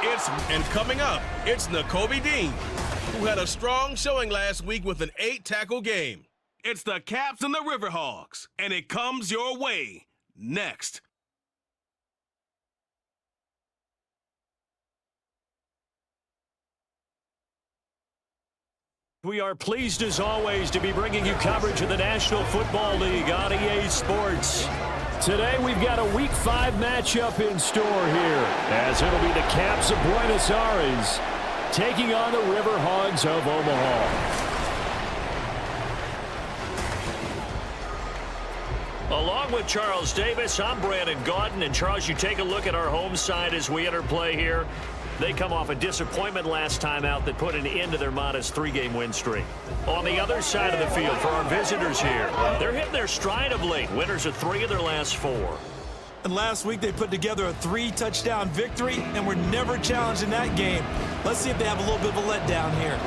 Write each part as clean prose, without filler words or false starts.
And coming up, it's Nakobe Dean, who had a strong showing last week with an 8-tackle game. It's the Caps and the River Hogs, and it comes your way next. We are pleased as always to be bringing you coverage of the National Football League on EA Sports. Today we've got a Week 5 matchup in store here, as it'll be the Caps of Buenos Aires taking on the River Hogs of Omaha. Along with Charles Davis, I'm Brandon Gaudin. And Charles, you take a look at our home side as we enter play here. They come off a disappointment last time out that put an end to their modest 3-game win streak. On the other side of the field for our visitors here, they're hitting their stride of late. Winners of 3 of their last 4. And last week they put together a 3-touchdown victory and were never challenged in that game. Let's see if they have a little bit of a letdown here.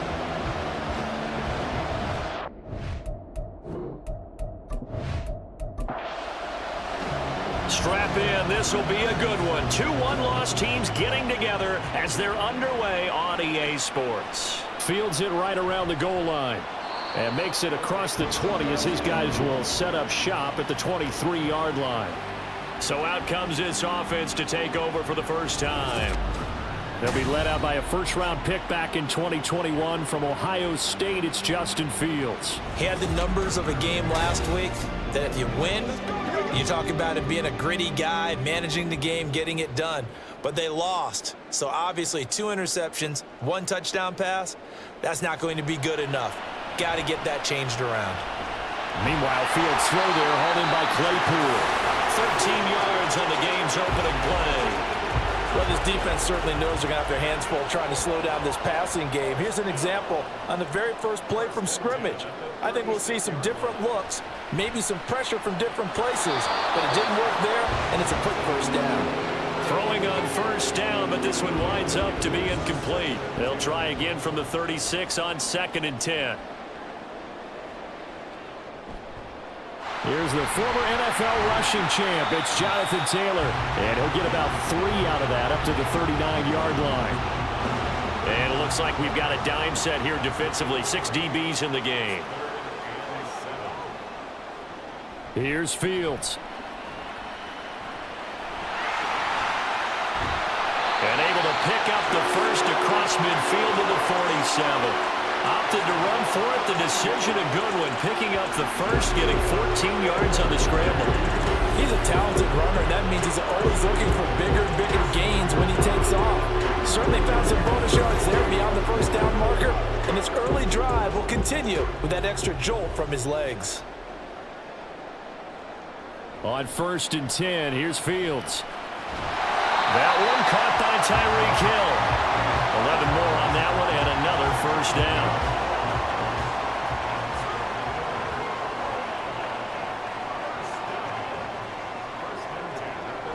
Strap in, this will be a good one. 2 one-loss teams getting together as they're underway on EA Sports. Fields it right around the goal line and makes it across the 20 as his guys will set up shop at the 23-yard line. So out comes this offense to take over for the first time. They'll be led out by a first-round pick back in 2021 from Ohio State. It's Justin Fields. He had the numbers of a game last week that if you win, you talk about him being a gritty guy, managing the game, getting it done. But they lost. So obviously 2 interceptions, 1 touchdown pass, that's not going to be good enough. Got to get that changed around. Meanwhile, Fields throw there, hauled in by Claypool. 13 yards on the game's opening play. Well, this defense certainly knows they're going to have their hands full trying to slow down this passing game. Here's an example on the very first play from scrimmage. I think we'll see some different looks, maybe some pressure from different places, but it didn't work there, and it's a quick first down. Throwing on first down, but this one winds up to be incomplete. They'll try again from the 36 on 2nd and 10. Here's the former NFL rushing champ. It's Jonathan Taylor. And he'll get about 3 out of that up to the 39-yard line. And it looks like we've got a dime set here defensively. 6 DBs in the game. Here's Fields. And able to pick up the first across midfield to the 47. Opted to run for it. The decision a good one. Picking up the first, getting 14 yards on the scramble. He's a talented runner. That means he's always looking for bigger and bigger gains when he takes off. Certainly found some bonus yards there beyond the first down marker. And his early drive will continue with that extra jolt from his legs. On 1st and 10, here's Fields. That one caught by Tyreek Hill. 11 more on that one and another first down.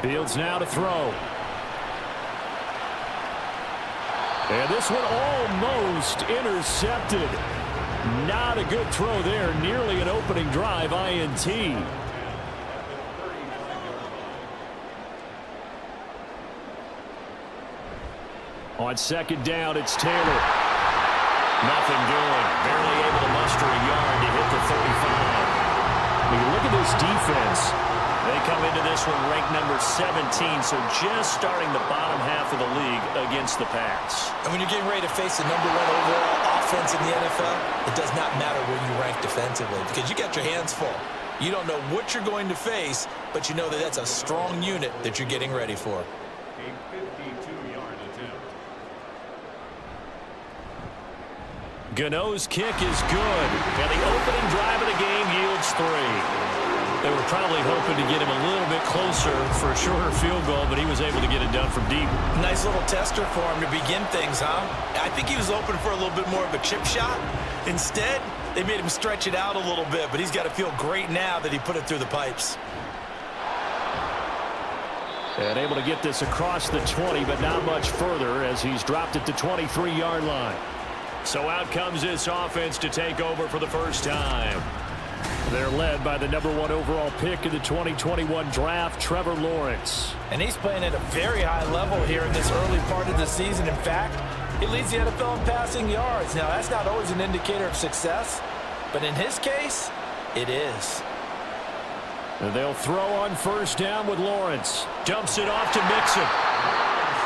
Fields now to throw. And this one almost intercepted. Not a good throw there. Nearly an opening drive INT. On 2nd down, it's Taylor. Nothing doing. Barely able to muster a yard to hit the 35. When you look at this defense, they come into this one ranked number 17, so just starting the bottom half of the league against the pass. And when you're getting ready to face the #1 overall offense in the NFL, it does not matter where you rank defensively because you got your hands full. You don't know what you're going to face, but you know that that's a strong unit that you're getting ready for. Gano's kick is good, and the opening drive of the game yields 3. They were probably hoping to get him a little bit closer for a shorter field goal, but he was able to get it done from deep. Nice little tester for him to begin things, huh? I think he was open for a little bit more of a chip shot. Instead, they made him stretch it out a little bit, but he's got to feel great now that he put it through the pipes. And able to get this across the 20, but not much further as he's dropped at the 23-yard line. So out comes this offense to take over for the first time. They're led by the #1 overall pick in the 2021 draft, Trevor Lawrence. And he's playing at a very high level here in this early part of the season. In fact, he leads the NFL in passing yards. Now, that's not always an indicator of success, but in his case, it is. And they'll throw on first down with Lawrence. Dumps it off to Mixon.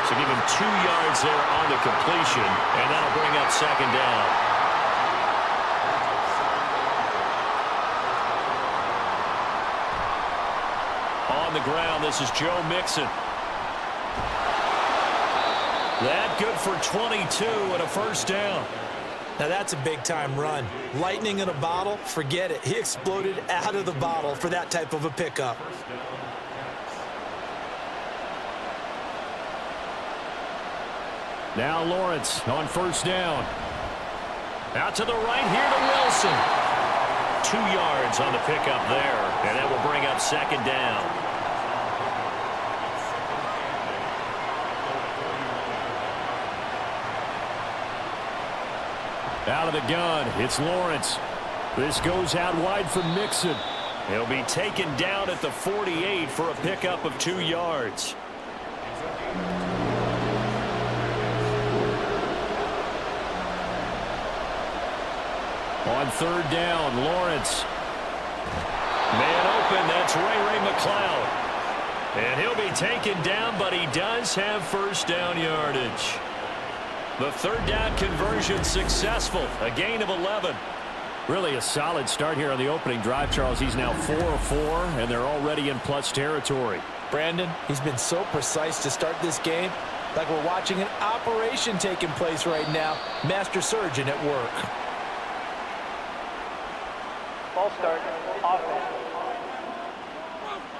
So give him 2 yards there on the completion, and that'll bring up second down. On the ground, this is Joe Mixon. That good for 22 and a first down. Now that's a big-time run. Lightning in a bottle, forget it. He exploded out of the bottle for that type of a pickup. Now Lawrence on first down. Out to the right here to Wilson. 2 yards on the pickup there, and that will bring up second down. Out of the gun, it's Lawrence. This goes out wide for Mixon. He'll be taken down at the 48 for a pickup of 2 yards. On third down, Lawrence. Man open, that's Ray McCloud. And he'll be taken down, but he does have first down yardage. The third down conversion successful, a gain of 11. Really a solid start here on the opening drive, Charles. He's now 4 of 4, and they're already in plus territory. Brandon, he's been so precise to start this game, like we're watching an operation taking place right now. Master surgeon at work. Ball start, offense.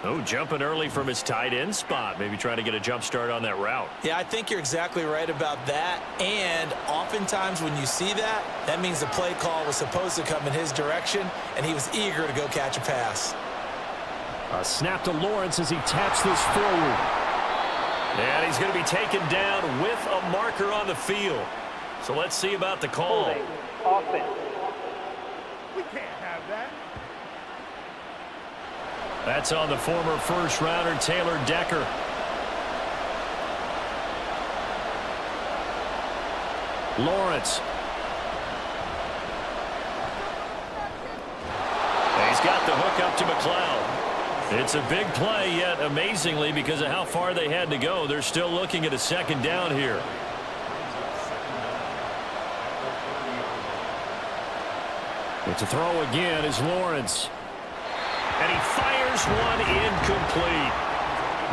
Oh, jumping early from his tight end spot. Maybe trying to get a jump start on that route. Yeah, I think you're exactly right about that. And oftentimes when you see that, that means the play call was supposed to come in his direction, and he was eager to go catch a pass. A snap to Lawrence as he taps this forward. And he's going to be taken down with a marker on the field. So let's see about the call. Holding, offense. We can't have that. That's on the former first-rounder, Taylor Decker. Lawrence. He's got the hook up to McCloud. It's a big play, yet amazingly, because of how far they had to go, they're still looking at a second down here. It's a throw again is Lawrence. And he fires one incomplete.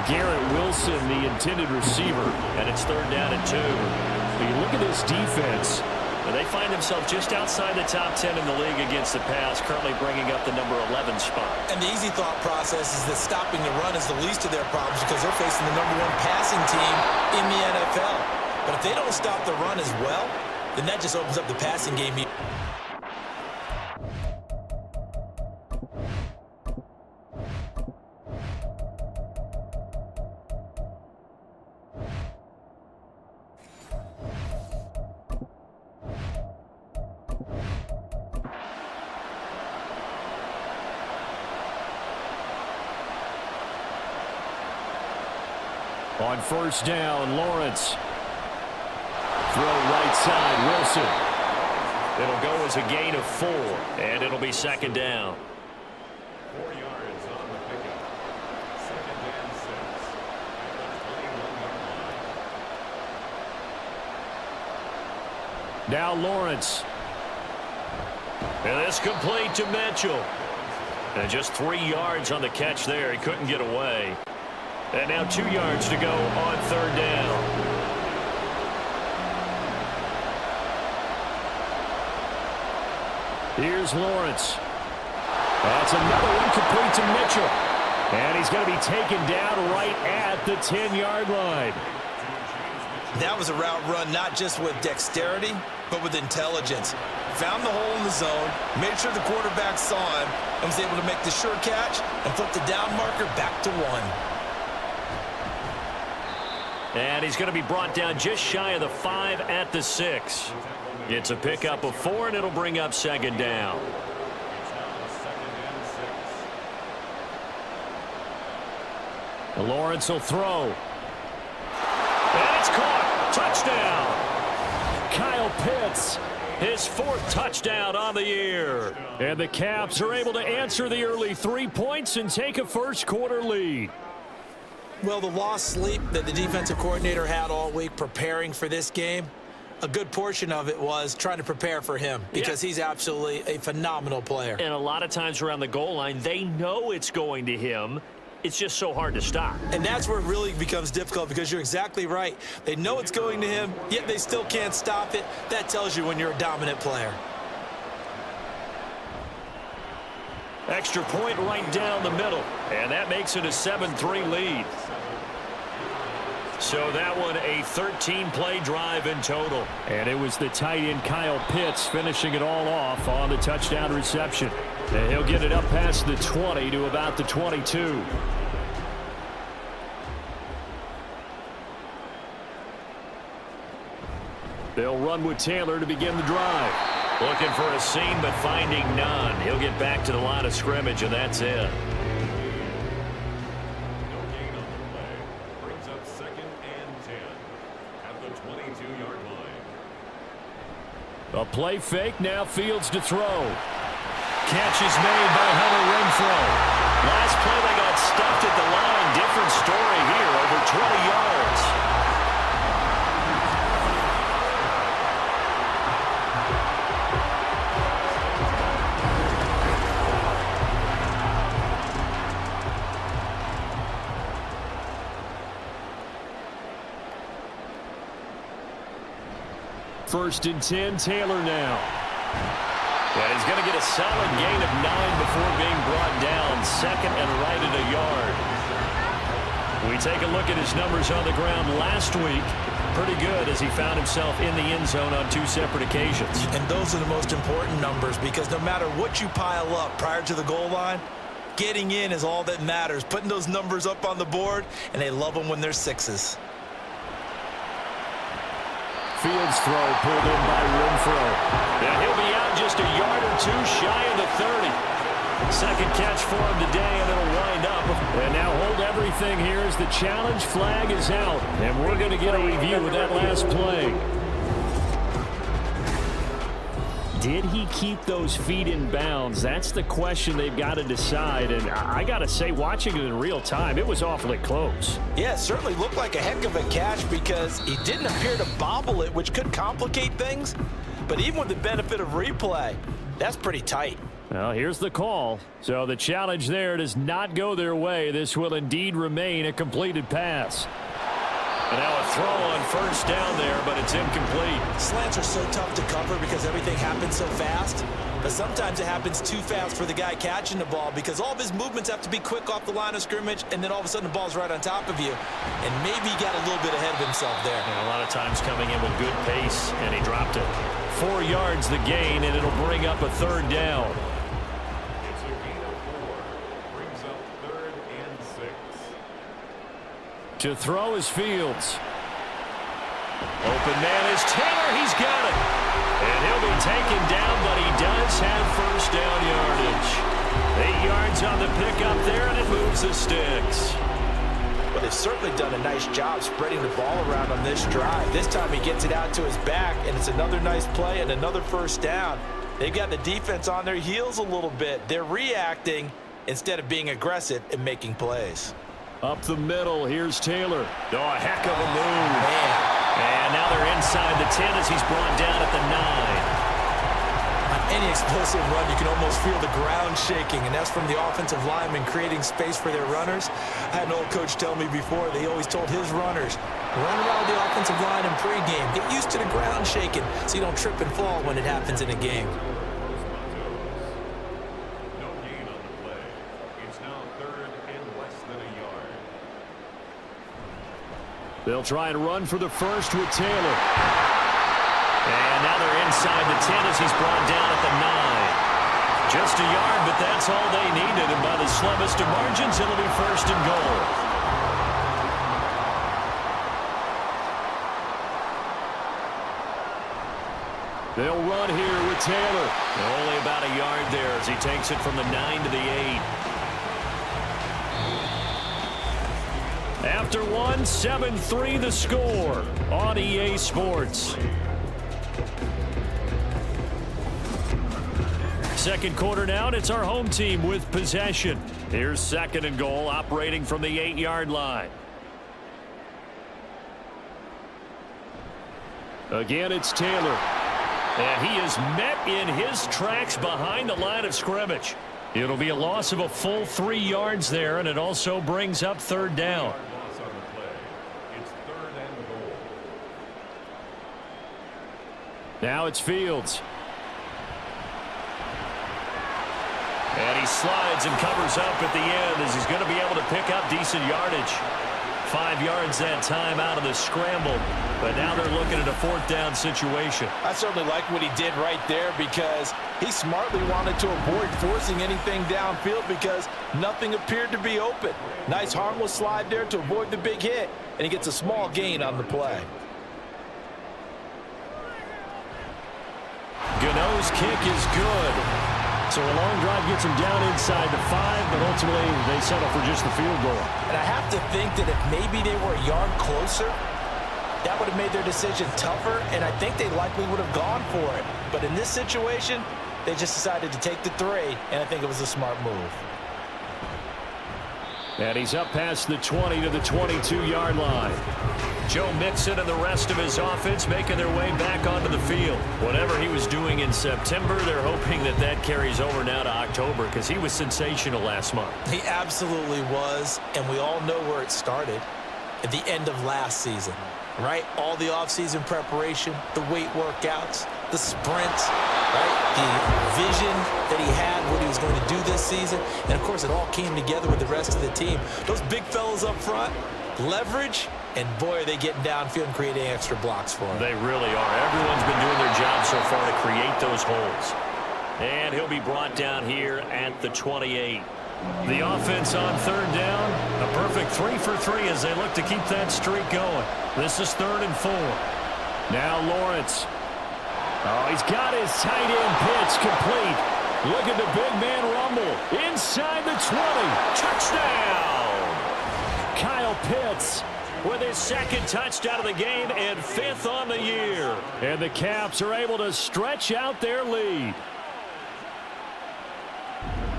Garrett Wilson, the intended receiver, and it's third down and 2. When you look at this defense, they find themselves just outside the top 10 in the league against the pass, currently bringing up the number 11 spot. And the easy thought process is that stopping the run is the least of their problems because they're facing the #1 passing team in the NFL. But if they don't stop the run as well, then that just opens up the passing game. On first down, Lawrence. Throw right side, Wilson. It'll go as a gain of 4, and it'll be second down. 4 yards on the pickup. Second and 6. Now Lawrence. And this complete to Mitchell. And just 3 yards on the catch there. He couldn't get away. And now 2 yards to go on third down. Here's Lawrence. That's another one complete to Mitchell. And he's going to be taken down right at the 10-yard line. That was a route run not just with dexterity, but with intelligence. Found the hole in the zone, made sure the quarterback saw him, and was able to make the sure catch and flip the down marker back to 1. And he's going to be brought down just shy of the 5 at the 6. It's a pickup of 4, and it'll bring up second down. Lawrence will throw. And it's caught. Touchdown. Kyle Pitts, his 4th touchdown on the year. And the Caps are able to answer the early 3 points and take a first-quarter lead. Well, the lost sleep that the defensive coordinator had all week preparing for this game, a good portion of it was trying to prepare for him because he's absolutely a phenomenal player. And a lot of times around the goal line, they know it's going to him. It's just so hard to stop. And that's where it really becomes difficult because you're exactly right. They know it's going to him, yet they still can't stop it. That tells you when you're a dominant player. Extra point right down the middle. And that makes it a 7-3 lead. So that one a 13-play drive in total. And it was the tight end Kyle Pitts finishing it all off on the touchdown reception. And he'll get it up past the 20 to about the 22. They'll run with Taylor to begin the drive. Looking for a seam, but finding none. He'll get back to the line of scrimmage, and that's it. No gain on the play. Brings up 2nd and 10 at the 22-yard line. A play fake, now Fields to throw. Catch is made by Hunter Renfrow. Last play they got stuffed at the line. Different story here, over 20 yards. First and 10, Taylor now. And he's going to get a solid gain of 9 before being brought down. 2nd and right at a yard. We take a look at his numbers on the ground last week. Pretty good as he found himself in the end zone on 2 separate occasions. And those are the most important numbers because no matter what you pile up prior to the goal line, getting in is all that matters. Putting those numbers up on the board, and they love them when they're 6s. Fields throw pulled in by Renfrow. And he'll be out just a yard or 2 shy of the 30. 2nd catch for him today, and it'll wind up. And now hold everything here as the challenge flag is out. And we're going to get a review of that last play. Did he keep those feet in bounds? That's the question they've got to decide. And I got to say, watching it in real time, it was awfully close. Yeah, it certainly looked like a heck of a catch because he didn't appear to bobble it, which could complicate things. But even with the benefit of replay, that's pretty tight. Well, here's the call. So the challenge there does not go their way. This will indeed remain a completed pass. And now a throw on first down there, but it's incomplete. Slants are so tough to cover because everything happens so fast. But sometimes it happens too fast for the guy catching the ball because all of his movements have to be quick off the line of scrimmage, and then all of a sudden the ball's right on top of you. And maybe he got a little bit ahead of himself there. And a lot of times coming in with good pace, and he dropped it. 4 yards the gain, and it'll bring up a 3rd down. It's a gain of 4. Brings up 3rd and 6. To throw is Fields. Open man is Taylor. He's got it. And he'll be taken down, but he does have first down yardage. 8 yards on the pickup there, and it moves the sticks. But they've certainly done a nice job spreading the ball around on this drive. This time he gets it out to his back, and it's another nice play and another first down. They've got the defense on their heels a little bit. They're reacting instead of being aggressive and making plays. Up the middle, here's Taylor. Oh, a heck of a move. Man. And now they're inside the 10 as he's brought down at the 9. On any explosive run, you can almost feel the ground shaking, and that's from the offensive linemen creating space for their runners. I had an old coach tell me before, they always told his runners, run around the offensive line in pregame. Get used to the ground shaking so you don't trip and fall when it happens in a game. No gain on the play. It's now 3rd and less than a yard. They'll try and run for the first with Taylor. And now they're inside the 10 as he's brought down at the 9. Just a yard, but that's all they needed. And by the slimmest of margins, it'll be 1st and goal. They'll run here with Taylor. And only about a yard there as he takes it from the 9 to the 8. After one, 7-3 the score on EA Sports. Second quarter now, and it's our home team with possession. Here's second and goal, operating from the 8-yard line. Again, it's Taylor. And he is met in his tracks behind the line of scrimmage. It'll be a loss of a full 3 yards there, and it also brings up third down. Loss on the play. It's 3rd and goal. Now it's Fields. And he slides and covers up at the end as he's going to be able to pick up decent yardage. 5 yards that time out of the scramble. But now they're looking at a 4th down situation. I certainly like what he did right there because he smartly wanted to avoid forcing anything downfield because nothing appeared to be open. Nice harmless slide there to avoid the big hit, and he gets a small gain on the play. Gano's kick is good. So a long drive gets him down inside the 5, but ultimately they settle for just the field goal. And I have to think that if maybe they were a yard closer, that would have made their decision tougher, and I think they likely would have gone for it. But in this situation, they just decided to take the 3, and I think it was a smart move. And he's up past the 20 to the 22-yard line. Joe Mixon and the rest of his offense making their way back onto the field. Whatever he was doing in September, they're hoping that that carries over now to October because he was sensational last month. He absolutely was, and we all know where it started at the end of last season, right? All the offseason preparation, the weight workouts, the sprints, right? The vision that he had, what he was going to do this season, and of course it all came together with the rest of the team. Those big fellas up front, leverage, and boy, are they getting downfield and creating extra blocks for him. They really are. Everyone's been doing their job so far to create those holes. And he'll be brought down here at the 28. The offense on 3rd down, a perfect 3 for 3 as they look to keep that streak going. This is 3rd and 4. Now Lawrence. Oh, he's got his tight end pitch complete. Look at the big man rumble. Inside the 20. Touchdown! Kyle Pitts with his 2nd touchdown of the game and 5th on the year. And the Caps are able to stretch out their lead.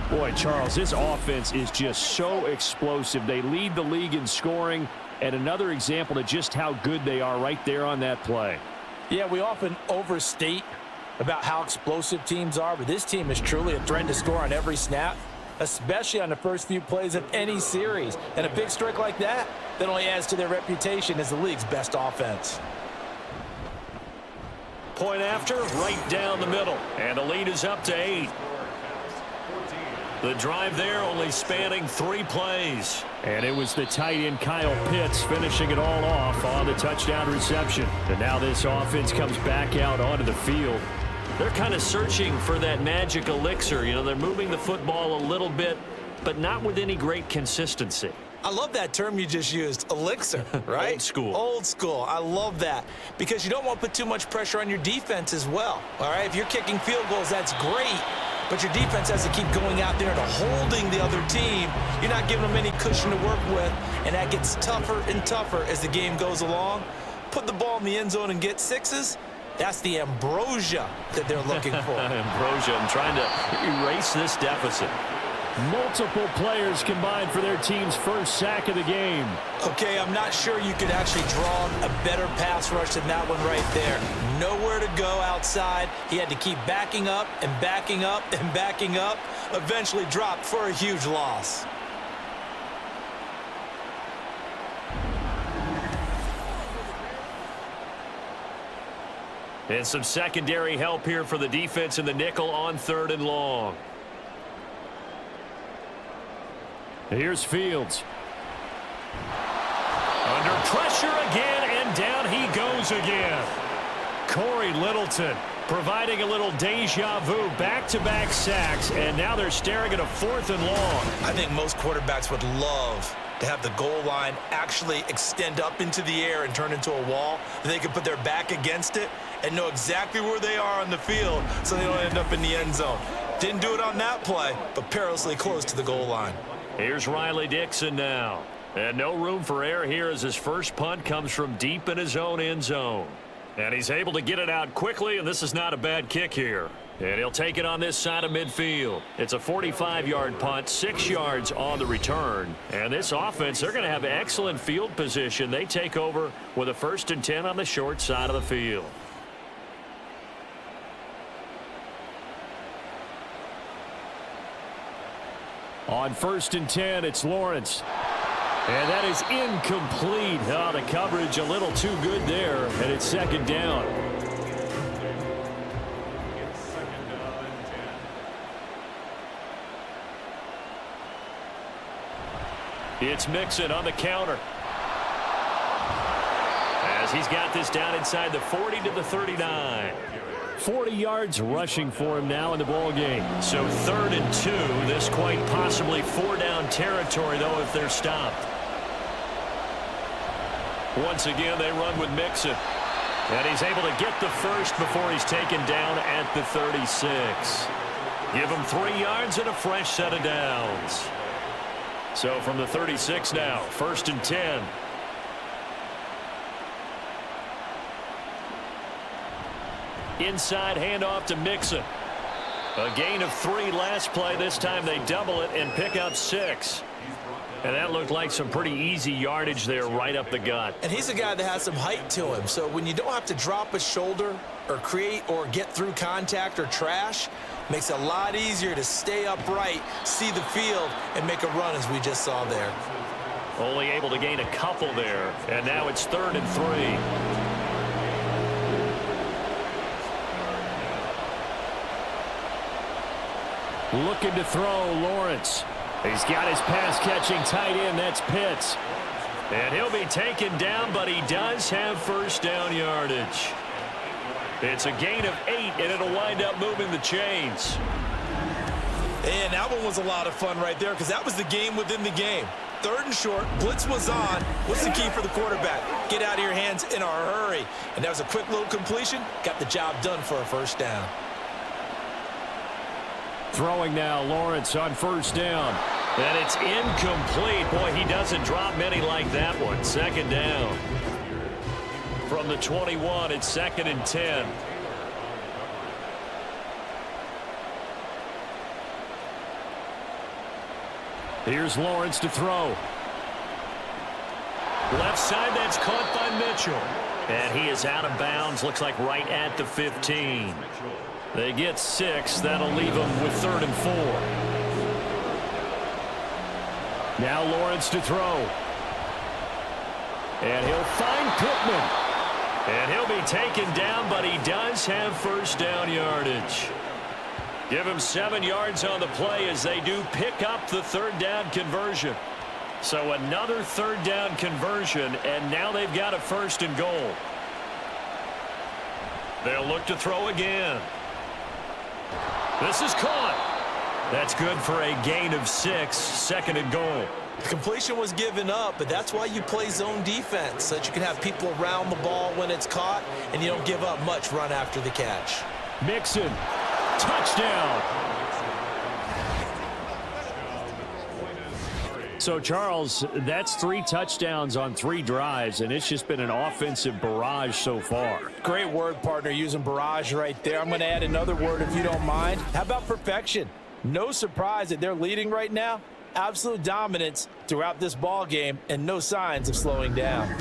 Boy, Charles, this offense is just so explosive. They lead the league in scoring, and another example of just how good they are right there on that play. Yeah, we often overstate about how explosive teams are, but this team is truly a threat to score on every snap, especially on the first few plays of any series. And a big streak like that only adds to their reputation as the league's best offense. Point after, right down the middle. And the lead is up to 8. The drive there only spanning 3 plays. And it was the tight end Kyle Pitts finishing it all off on the touchdown reception. And now this offense comes back out onto the field. They're kind of searching for that magic elixir. You know, they're moving the football a little bit, but not with any great consistency. I love that term you just used, elixir, right? Old school. Old school. I love that because you don't want to put too much pressure on your defense as well, all right? If you're kicking field goals, that's great, but your defense has to keep going out there and holding the other team. You're not giving them any cushion to work with, and that gets tougher and tougher as the game goes along. Put the ball in the end zone and get 6s. That's the ambrosia that they're looking for. Ambrosia, I'm trying to erase this deficit. Multiple players combined for their team's first sack of the game. Okay, I'm not sure you could actually draw a better pass rush than that one right there. Nowhere to go outside. He had to keep backing up and backing up and backing up. Eventually dropped for a huge loss. And some secondary help here for the defense in the nickel on 3rd and long. Here's Fields. Under pressure again, and down he goes again. Corey Littleton providing a little deja vu, back-to-back sacks, and now they're staring at a 4th and long. I think most quarterbacks would love to have the goal line actually extend up into the air and turn into a wall. They can put their back against it and know exactly where they are on the field so they don't end up in the end zone. Didn't do it on that play, but perilously close to the goal line. Here's Riley Dixon now. And no room for error here as his first punt comes from deep in his own end zone. And he's able to get it out quickly, and this is not a bad kick here. And he'll take it on this side of midfield. It's a 45-yard punt, 6 yards on the return. And this offense, they're going to have excellent field position. They take over with a 1st and 10 on the short side of the field. On 1st and 10, it's Lawrence. And that is incomplete. Oh, the coverage a little too good there, and it's 2nd down. It's Mixon on the counter. As he's got this down inside the 40 to the 39. 40 yards rushing for him now in the ball game. So 3rd and 2. This quite possibly 4-down territory, though, if they're stopped. Once again, they run with Mixon. And he's able to get the first before he's taken down at the 36. Give him 3 yards and a fresh set of downs. So from the 36 now, 1st and 10. Inside handoff to Mixon. A gain of 3 last play. This time they double it and pick up 6. And that looked like some pretty easy yardage there right up the gut. And he's a guy that has some height to him. So when you don't have to drop a shoulder or create or get through contact or trash, makes it a lot easier to stay upright, see the field, and make a run as we just saw there. Only able to gain a couple there. And now it's 3rd and 3. Looking to throw, Lawrence. He's got his pass-catching tight end. That's Pitts. And he'll be taken down, but he does have 1st down yardage. It's a gain of 8, and it'll wind up moving the chains. And that one was a lot of fun right there because that was the game within the game. 3rd and short, blitz was on. What's the key for the quarterback? Get out of your hands in a hurry. And that was a quick little completion. Got the job done for a 1st down. Throwing now, Lawrence on 1st down. And it's incomplete. Boy, he doesn't drop many like that one. 2nd down. From the 21, it's 2nd and 10. Here's Lawrence to throw. Left side, that's caught by Mitchell. And he is out of bounds, looks like right at the 15. They get 6. That'll leave them with 3rd and 4. Now Lawrence to throw. And he'll find Pittman. And he'll be taken down, but he does have 1st down yardage. Give him 7 yards on the play as they do pick up the 3rd down conversion. So another 3rd down conversion, and now they've got a 1st and goal. They'll look to throw again. This is caught. That's good for a gain of 6, 2nd and goal. The completion was given up, but that's why you play zone defense, so that you can have people around the ball when it's caught, and you don't give up much run after the catch. Mixon, touchdown. So, Charles, that's 3 touchdowns on 3 drives, and it's just been an offensive barrage so far. Great word, partner, using barrage right there. I'm going to add another word if you don't mind. How about perfection? No surprise that they're leading right now. Absolute dominance throughout this ball game and no signs of slowing down.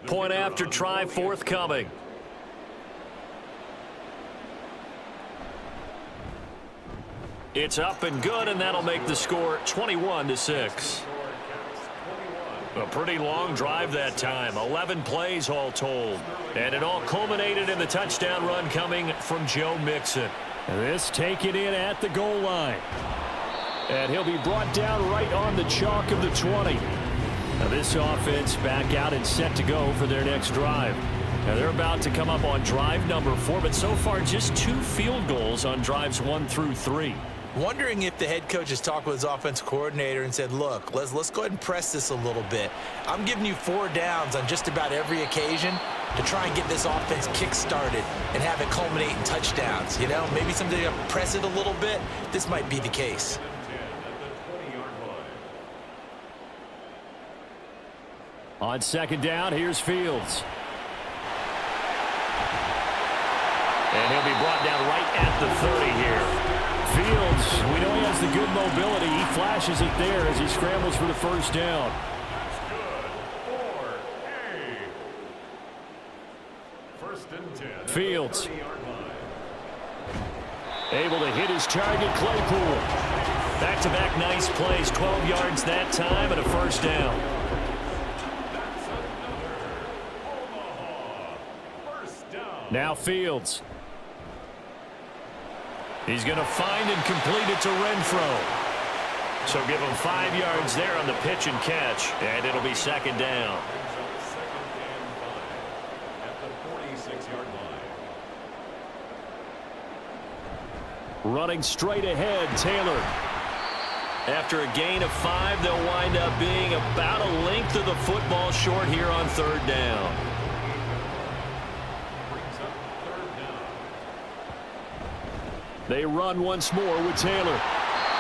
Point after try forthcoming. It's up and good, and that'll make the score 21-6. A pretty long drive that time, 11 plays all told. And it all culminated in the touchdown run coming from Joe Mixon. This taken in at the goal line. And he'll be brought down right on the chalk of the 20. Now this offense back out and set to go for their next drive. Now they're about to come up on drive number 4, but so far just 2 field goals on drives 1 through 3. Wondering if the head coach has talked with his offensive coordinator and said, look, let's go ahead and press this a little bit. I'm giving you 4 downs on just about every occasion to try and get this offense kick-started and have it culminate in touchdowns. You know, maybe someday press it a little bit. This might be the case. On second down, here's Fields. And he'll be brought down right at the 30 here. Fields, we know he has the good mobility. He flashes it there as he scrambles for the first down. That's good for a. First and 10. Fields. 30-yard line. Able to hit his target, Claypool. Back-to-back nice plays, 12 yards that time and a first down. That's another Omaha first down. Now Fields. He's going to find and complete it to Renfro. So give him 5 yards there on the pitch and catch, and it'll be second down. Brings up second and 5 at the 46-yard line. Running straight ahead, Taylor. After a gain of 5, they'll wind up being about a length of the football short here on third down. Brings up third down. They run once more with Taylor.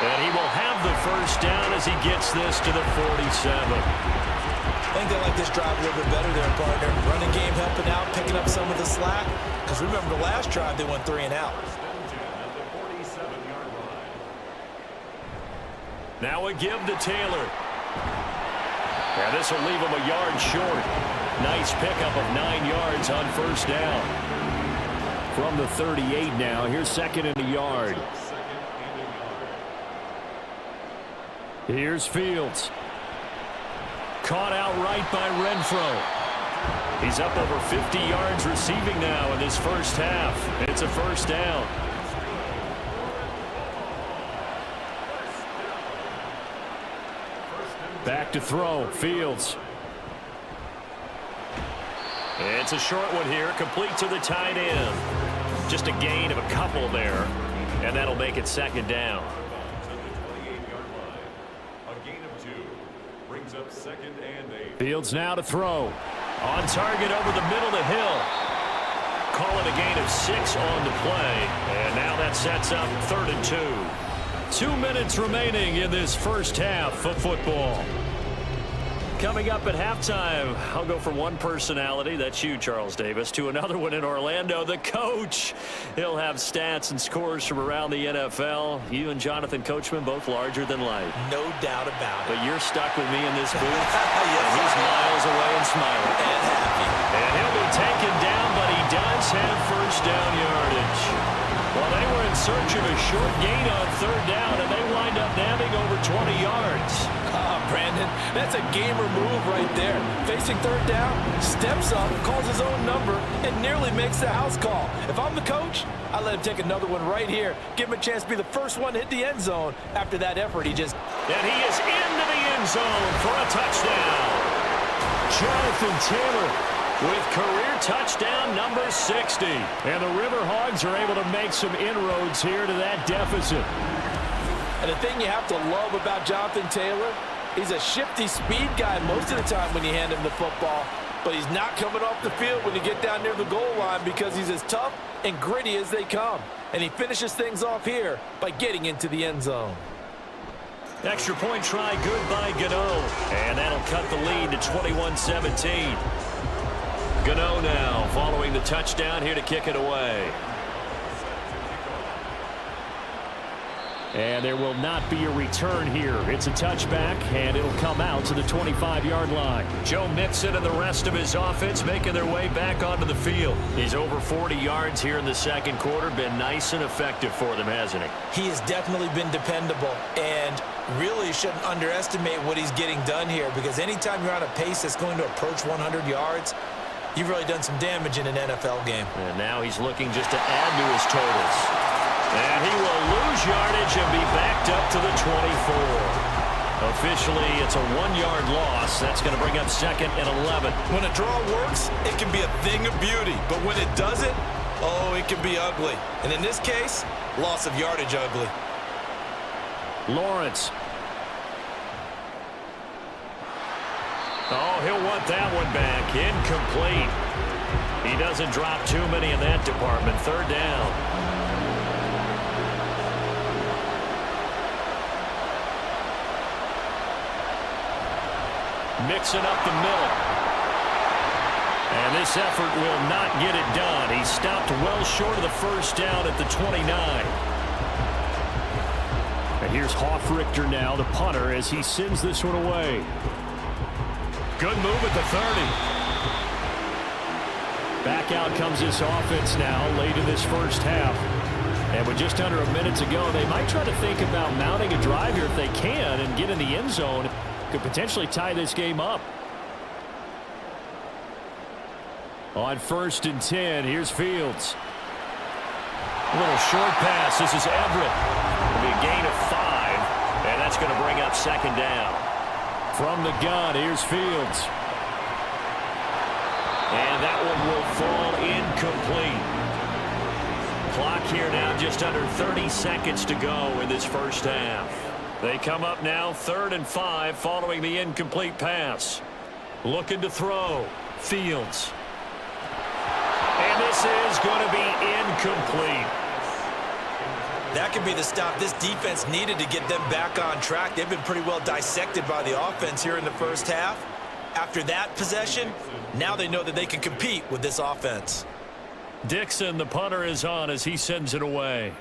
And he will have the first down as he gets this to the 47. I think they like this drive a little bit better there, partner. Running game helping out, picking up some of the slack. Because remember the last drive, they went 3 and out. First and 10 at the 47-yard line. Now a give to Taylor. And this will leave him a yard short. Nice pickup of 9 yards on first down. From the 38 now, here's second and a yard. Second and a yard. Here's Fields. Caught outright by Renfro. He's up over 50 yards receiving now in this first half. It's a first down. Back to throw, Fields. It's a short one here, complete to the tight end. Just a gain of a couple there, and that'll make it second down. To the 28-yard line. A gain of 2 brings up second and 8. Fields now to throw. On target over the middle to Hill. Call it a gain of 6 on the play, and now that sets up third and 2. 2 minutes remaining in this first half of football. Coming up at halftime, I'll go from one personality, that's you, Charles Davis, to another one in Orlando, the coach. He'll have stats and scores from around the NFL. You and Jonathan Coachman, both larger than life. No doubt about it. But you're stuck with me in this booth. Yes, He's miles away and smiling. and happy. And he'll be taken down, but he does have first down yardage. Well, they were in search of a short gain on third down, and they wind up nabbing over 20 yards. Brandon, that's a gamer move right there. Facing third down, steps up, calls his own number, and nearly makes the house call. If I'm the coach, I let him take another one right here. Give him a chance to be the first one to hit the end zone after that effort he just... And he is into the end zone for a touchdown. Jonathan Taylor with career touchdown number 60. And the River Hogs are able to make some inroads here to that deficit. And the thing you have to love about Jonathan Taylor, he's a shifty speed guy most of the time when you hand him the football, but he's not coming off the field when you get down near the goal line because he's as tough and gritty as they come. And he finishes things off here by getting into the end zone. Extra point try good by Gano. And that'll cut the lead to 21-17. Gano now following the touchdown here to kick it away. And there will not be a return here. It's a touchback, and it'll come out to the 25-yard line. Joe Mixon and the rest of his offense making their way back onto the field. He's over 40 yards here in the second quarter. Been nice and effective for them, hasn't he? He has definitely been dependable, and really shouldn't underestimate what he's getting done here, because anytime you're on a pace that's going to approach 100 yards, you've really done some damage in an NFL game. And now he's looking just to add to his totals. And he will lose yardage and be backed up to the 24. Officially, it's a 1-yard loss. That's going to bring up second and 11. When a draw works, it can be a thing of beauty. But when it doesn't, oh, it can be ugly. And in this case, loss of yardage ugly. Lawrence. Oh, he'll want that one back. Incomplete. He doesn't drop too many in that department. Third down. Mixing up the middle. this effort will not get it done. He stopped well short of the first down at the 29. And here's Hoffrichter now, the punter, as he sends this one away. Good move at the 30. Back out comes this offense now late in this first half. And with just under a minute to go, they might try to think about mounting a drive here if they can and get in the end zone. Could potentially tie this game up. On 1st and 10, here's Fields. A little short pass. This is Everett. It'll be a gain of 5, and that's going to bring up 2nd down. From the gun, here's Fields. And that one will fall incomplete. Clock here now just under 30 seconds to go in this first half. They come up now 3rd and 5 following the incomplete pass. Looking to throw. Fields. And this is going to be incomplete. That could be the stop this defense needed to get them back on track. They've been pretty well dissected by the offense here in the first half. After that possession, now they know that they can compete with this offense. Dixon, the punter, is on as he sends it away.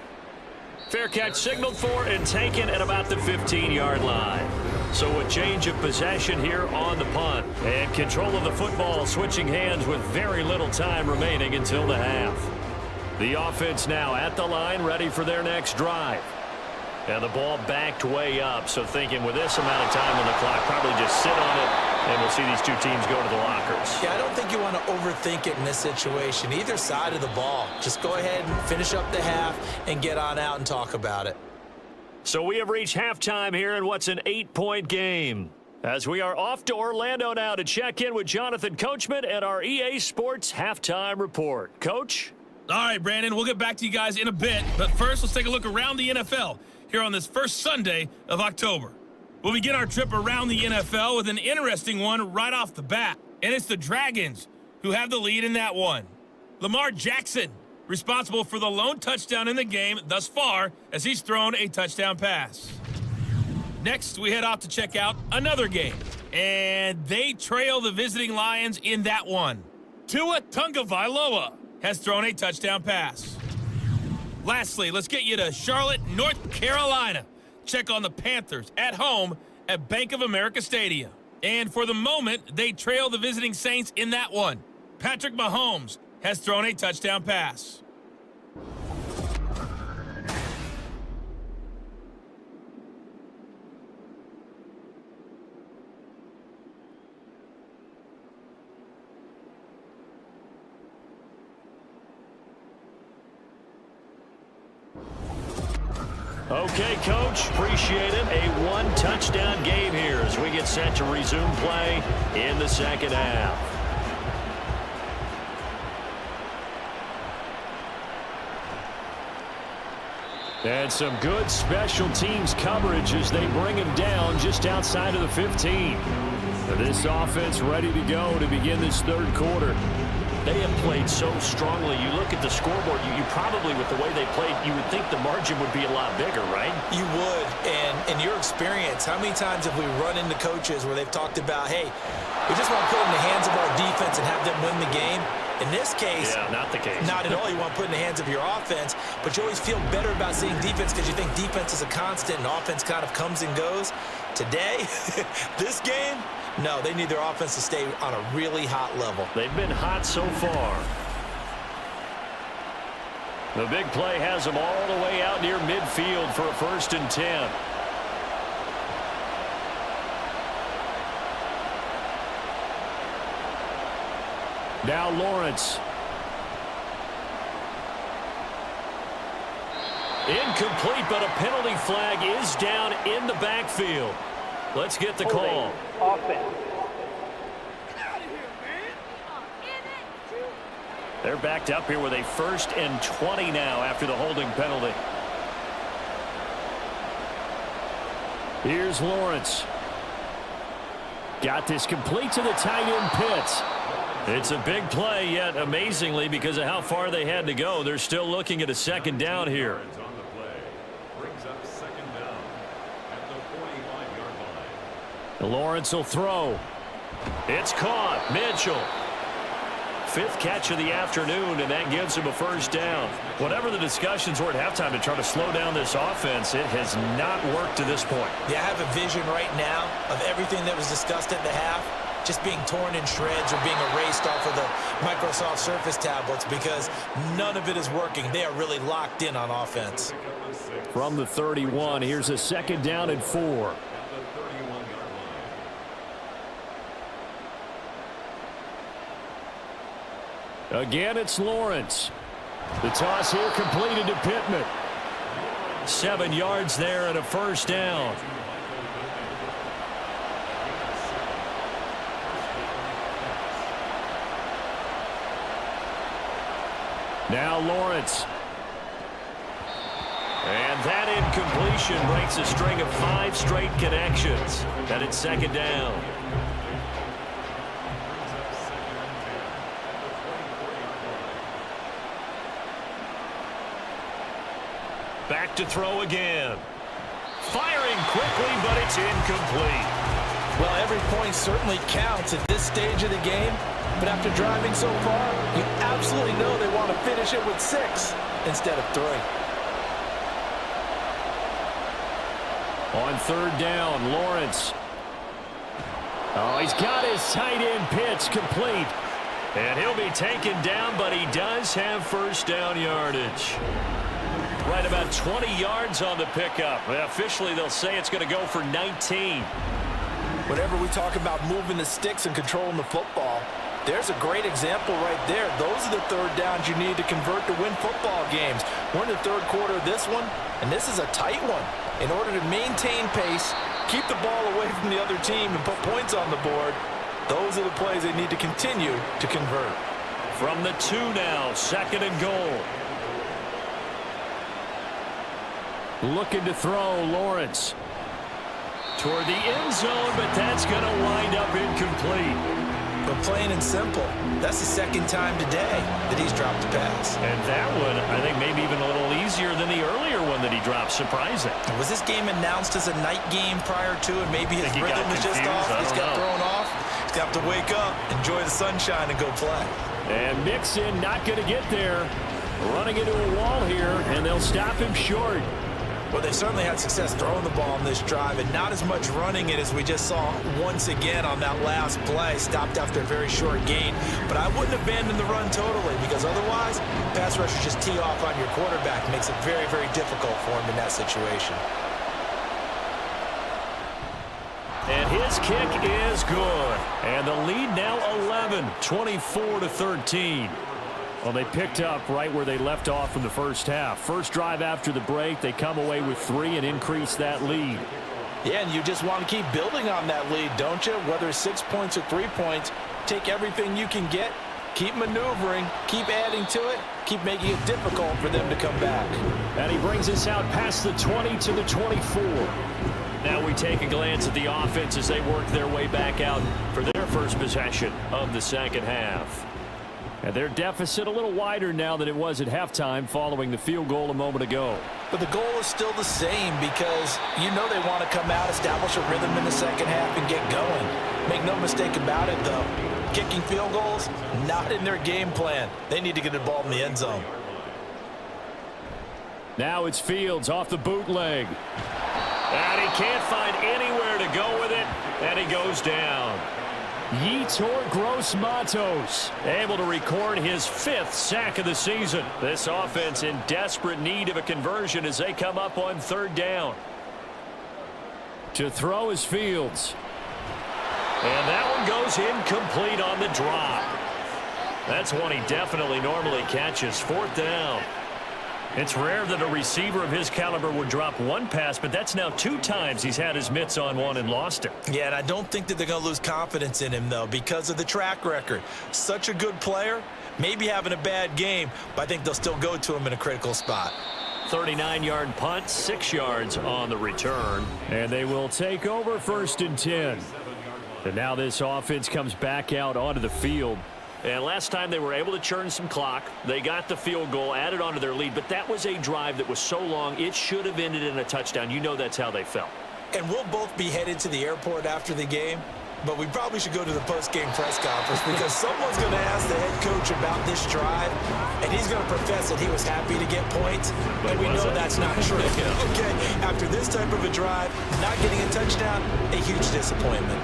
Fair catch signaled for and taken at about the 15-yard line. So a change of possession here on the punt. And control of the football switching hands with very little time remaining until the half. The offense now at the line, ready for their next drive. And the ball backed way up, so thinking with this amount of time on the clock, probably just sit on it, and we'll see these two teams go to the lockers. Yeah, I don't think you want to overthink it in this situation. Either side of the ball. Just go ahead and finish up the half and get on out and talk about it. So we have reached halftime here in what's an 8-point game. As we are off to Orlando now to check in with Jonathan Coachman and our EA Sports Halftime Report. Coach? All right, Brandon, we'll get back to you guys in a bit. But first, let's take a look around the NFL here on this first Sunday of October. We'll begin our trip around the NFL with an interesting one right off the bat. And it's the Dragons who have the lead in that one. Lamar Jackson, responsible for the lone touchdown in the game thus far as he's thrown a touchdown pass. Next, we head off to check out another game. And they trail the visiting Lions in that one. Tua Tagovailoa has thrown a touchdown pass. Lastly, let's get you to Charlotte, North Carolina. Check on the Panthers at home at Bank of America Stadium. And for the moment, they trail the visiting Saints in that one. Patrick Mahomes has thrown a touchdown pass. Okay, Coach, appreciate it. A one-touchdown game here as we get set to resume play in the second half. And some good special teams coverage as they bring him down just outside of the 15. This offense ready to go to begin this third quarter. They have played so strongly. You look at the scoreboard, you probably, with the way they played, you would think the margin would be a lot bigger, right? You would. And in your experience, how many times have we run into coaches where they've talked about, hey, we just want to put it in the hands of our defense and have them win the game? In this case, yeah, not the case. Not at all. You want to put it in the hands of your offense, but you always feel better about seeing defense because you think defense is a constant and offense kind of comes and goes. Today, this game, no, they need their offense to stay on a really hot level. They've been hot so far. The big play has them all the way out near midfield for a 1st and 10. Now Lawrence. Incomplete, but a penalty flag is down in the backfield. Let's get the call. Offense. They're backed up here with a 1st and 20 now after the holding penalty. Here's Lawrence. Got this complete to the tight end Pitts. It's a big play, yet amazingly, because of how far they had to go, they're still looking at a 2nd down here. Lawrence will throw. It's caught. Mitchell fifth catch of the afternoon, and that gives him a first down. Whatever the discussions were at halftime to try to slow down this offense, it has not worked to this point. Yeah, I have a vision right now of everything that was discussed at the half just being torn in shreds or being erased off of the Microsoft Surface tablets because none of it is working. They are really locked in on offense. From the 31, here's a second down and 4. Again, it's Lawrence. The toss here completed to Pittman. 7 yards there and a first down. Now Lawrence. And that incompletion breaks a string of 5 straight connections. And it's second down. Back to throw again. Firing quickly, but it's incomplete. Well, every point certainly counts at this stage of the game. But after driving so far, you absolutely know they want to finish it with 6 instead of 3. On third down, Lawrence. Oh, he's got his tight end pitch complete. And he'll be taken down, but he does have first down yardage. Right about 20 yards on the pickup. Officially, they'll say it's going to go for 19. Whenever we talk about moving the sticks and controlling the football, there's a great example right there. Those are the third downs you need to convert to win football games. We're in the third quarter of this one, and this is a tight one. In order to maintain pace, keep the ball away from the other team, and put points on the board, those are the plays they need to continue to convert. From the 2 now, second and goal. Looking to throw, Lawrence. Toward the end zone, but that's going to wind up incomplete. But plain and simple, that's the second time today that he's dropped a pass. And that one, I think, maybe even a little easier than the earlier one that he dropped. Surprising. Was this game announced as a night game prior to it? Maybe his rhythm is just off. He's got thrown off. He's got to wake up, enjoy the sunshine, and go play. And Mixon not going to get there. Running into a wall here, and they'll stop him short. Well, they certainly had success throwing the ball on this drive, and not as much running it as we just saw once again on that last play. Stopped after a very short gain. But I wouldn't abandon the run totally, because otherwise, pass rushers just tee off on your quarterback. Makes it very, very difficult for him in that situation. And his kick is good. And the lead now 11, 24-13. Well, they picked up right where they left off from the first half. First drive after the break, they come away with 3 and increase that lead. Yeah, and you just want to keep building on that lead, don't you? Whether it's 6 points or 3 points, take everything you can get, keep maneuvering, keep adding to it, keep making it difficult for them to come back. And he brings us out past the 20 to the 24. Now we take a glance at the offense as they work their way back out for their first possession of the second half. And their deficit a little wider now than it was at halftime following the field goal a moment ago. But the goal is still the same because you know they want to come out, establish a rhythm in the second half, and get going. Make no mistake about it, though. Kicking field goals, not in their game plan. They need to get the ball in the end zone. Now it's Fields off the bootleg. And he can't find anywhere to go with it, and he goes down. Yetur Gross-Matos able to record his 5th sack of the season. This offense in desperate need of a conversion as they come up on third down. To throw is Fields. And that one goes incomplete on the drop. That's one he definitely normally catches. Fourth down. It's rare that a receiver of his caliber would drop one pass, but that's now 2 times he's had his mitts on one and lost it. Yeah, and I don't think that they're going to lose confidence in him, though, because of the track record. Such a good player, maybe having a bad game, but I think they'll still go to him in a critical spot. 39-yard punt, 6 yards on the return. And they will take over first and 10. And now this offense comes back out onto the field. And last time they were able to churn some clock. They got the field goal, added onto their lead, but that was a drive that was so long it should have ended in a touchdown. You know that's how they felt. And we'll both be headed to the airport after the game. but we probably should go to the post-game press conference because someone's going to ask the head coach about this drive, and he's going to profess that he was happy to get points, and we know that's not true. Okay, after this type of a drive, not getting a touchdown, a huge disappointment.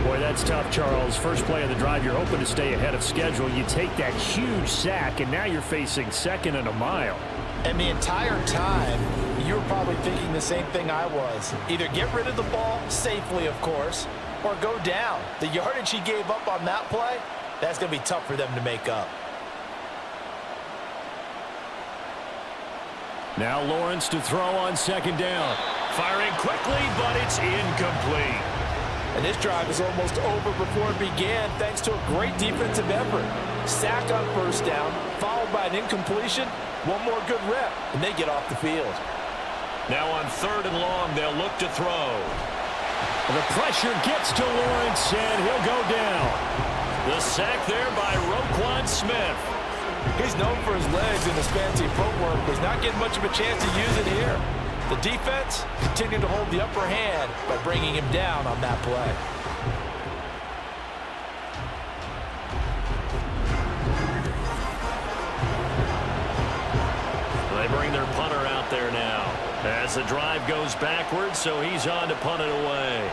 Boy, that's tough, Charles. First play of the drive, you're hoping to stay ahead of schedule. You take that huge sack, and now you're facing second and a mile. And the entire time, you were probably thinking the same thing I was. Either get rid of the ball, safely, of course, or go down. The yardage he gave up on that play, that's going to be tough for them to make up. Now Lawrence to throw on second down. Firing quickly, but it's incomplete. And this drive is almost over before it began thanks to a great defensive effort. Sack on first down, followed by an incompletion. One more good rep, and they get off the field. Now on third and long, they'll look to throw. The pressure gets to Lawrence, and he'll go down. The sack there by Roquan Smith. He's known for his legs and his fancy footwork, but he's not getting much of a chance to use it here. The defense continued to hold the upper hand by bringing him down on that play. They bring their punter out there now as the drive goes backwards, so he's on to punt it away.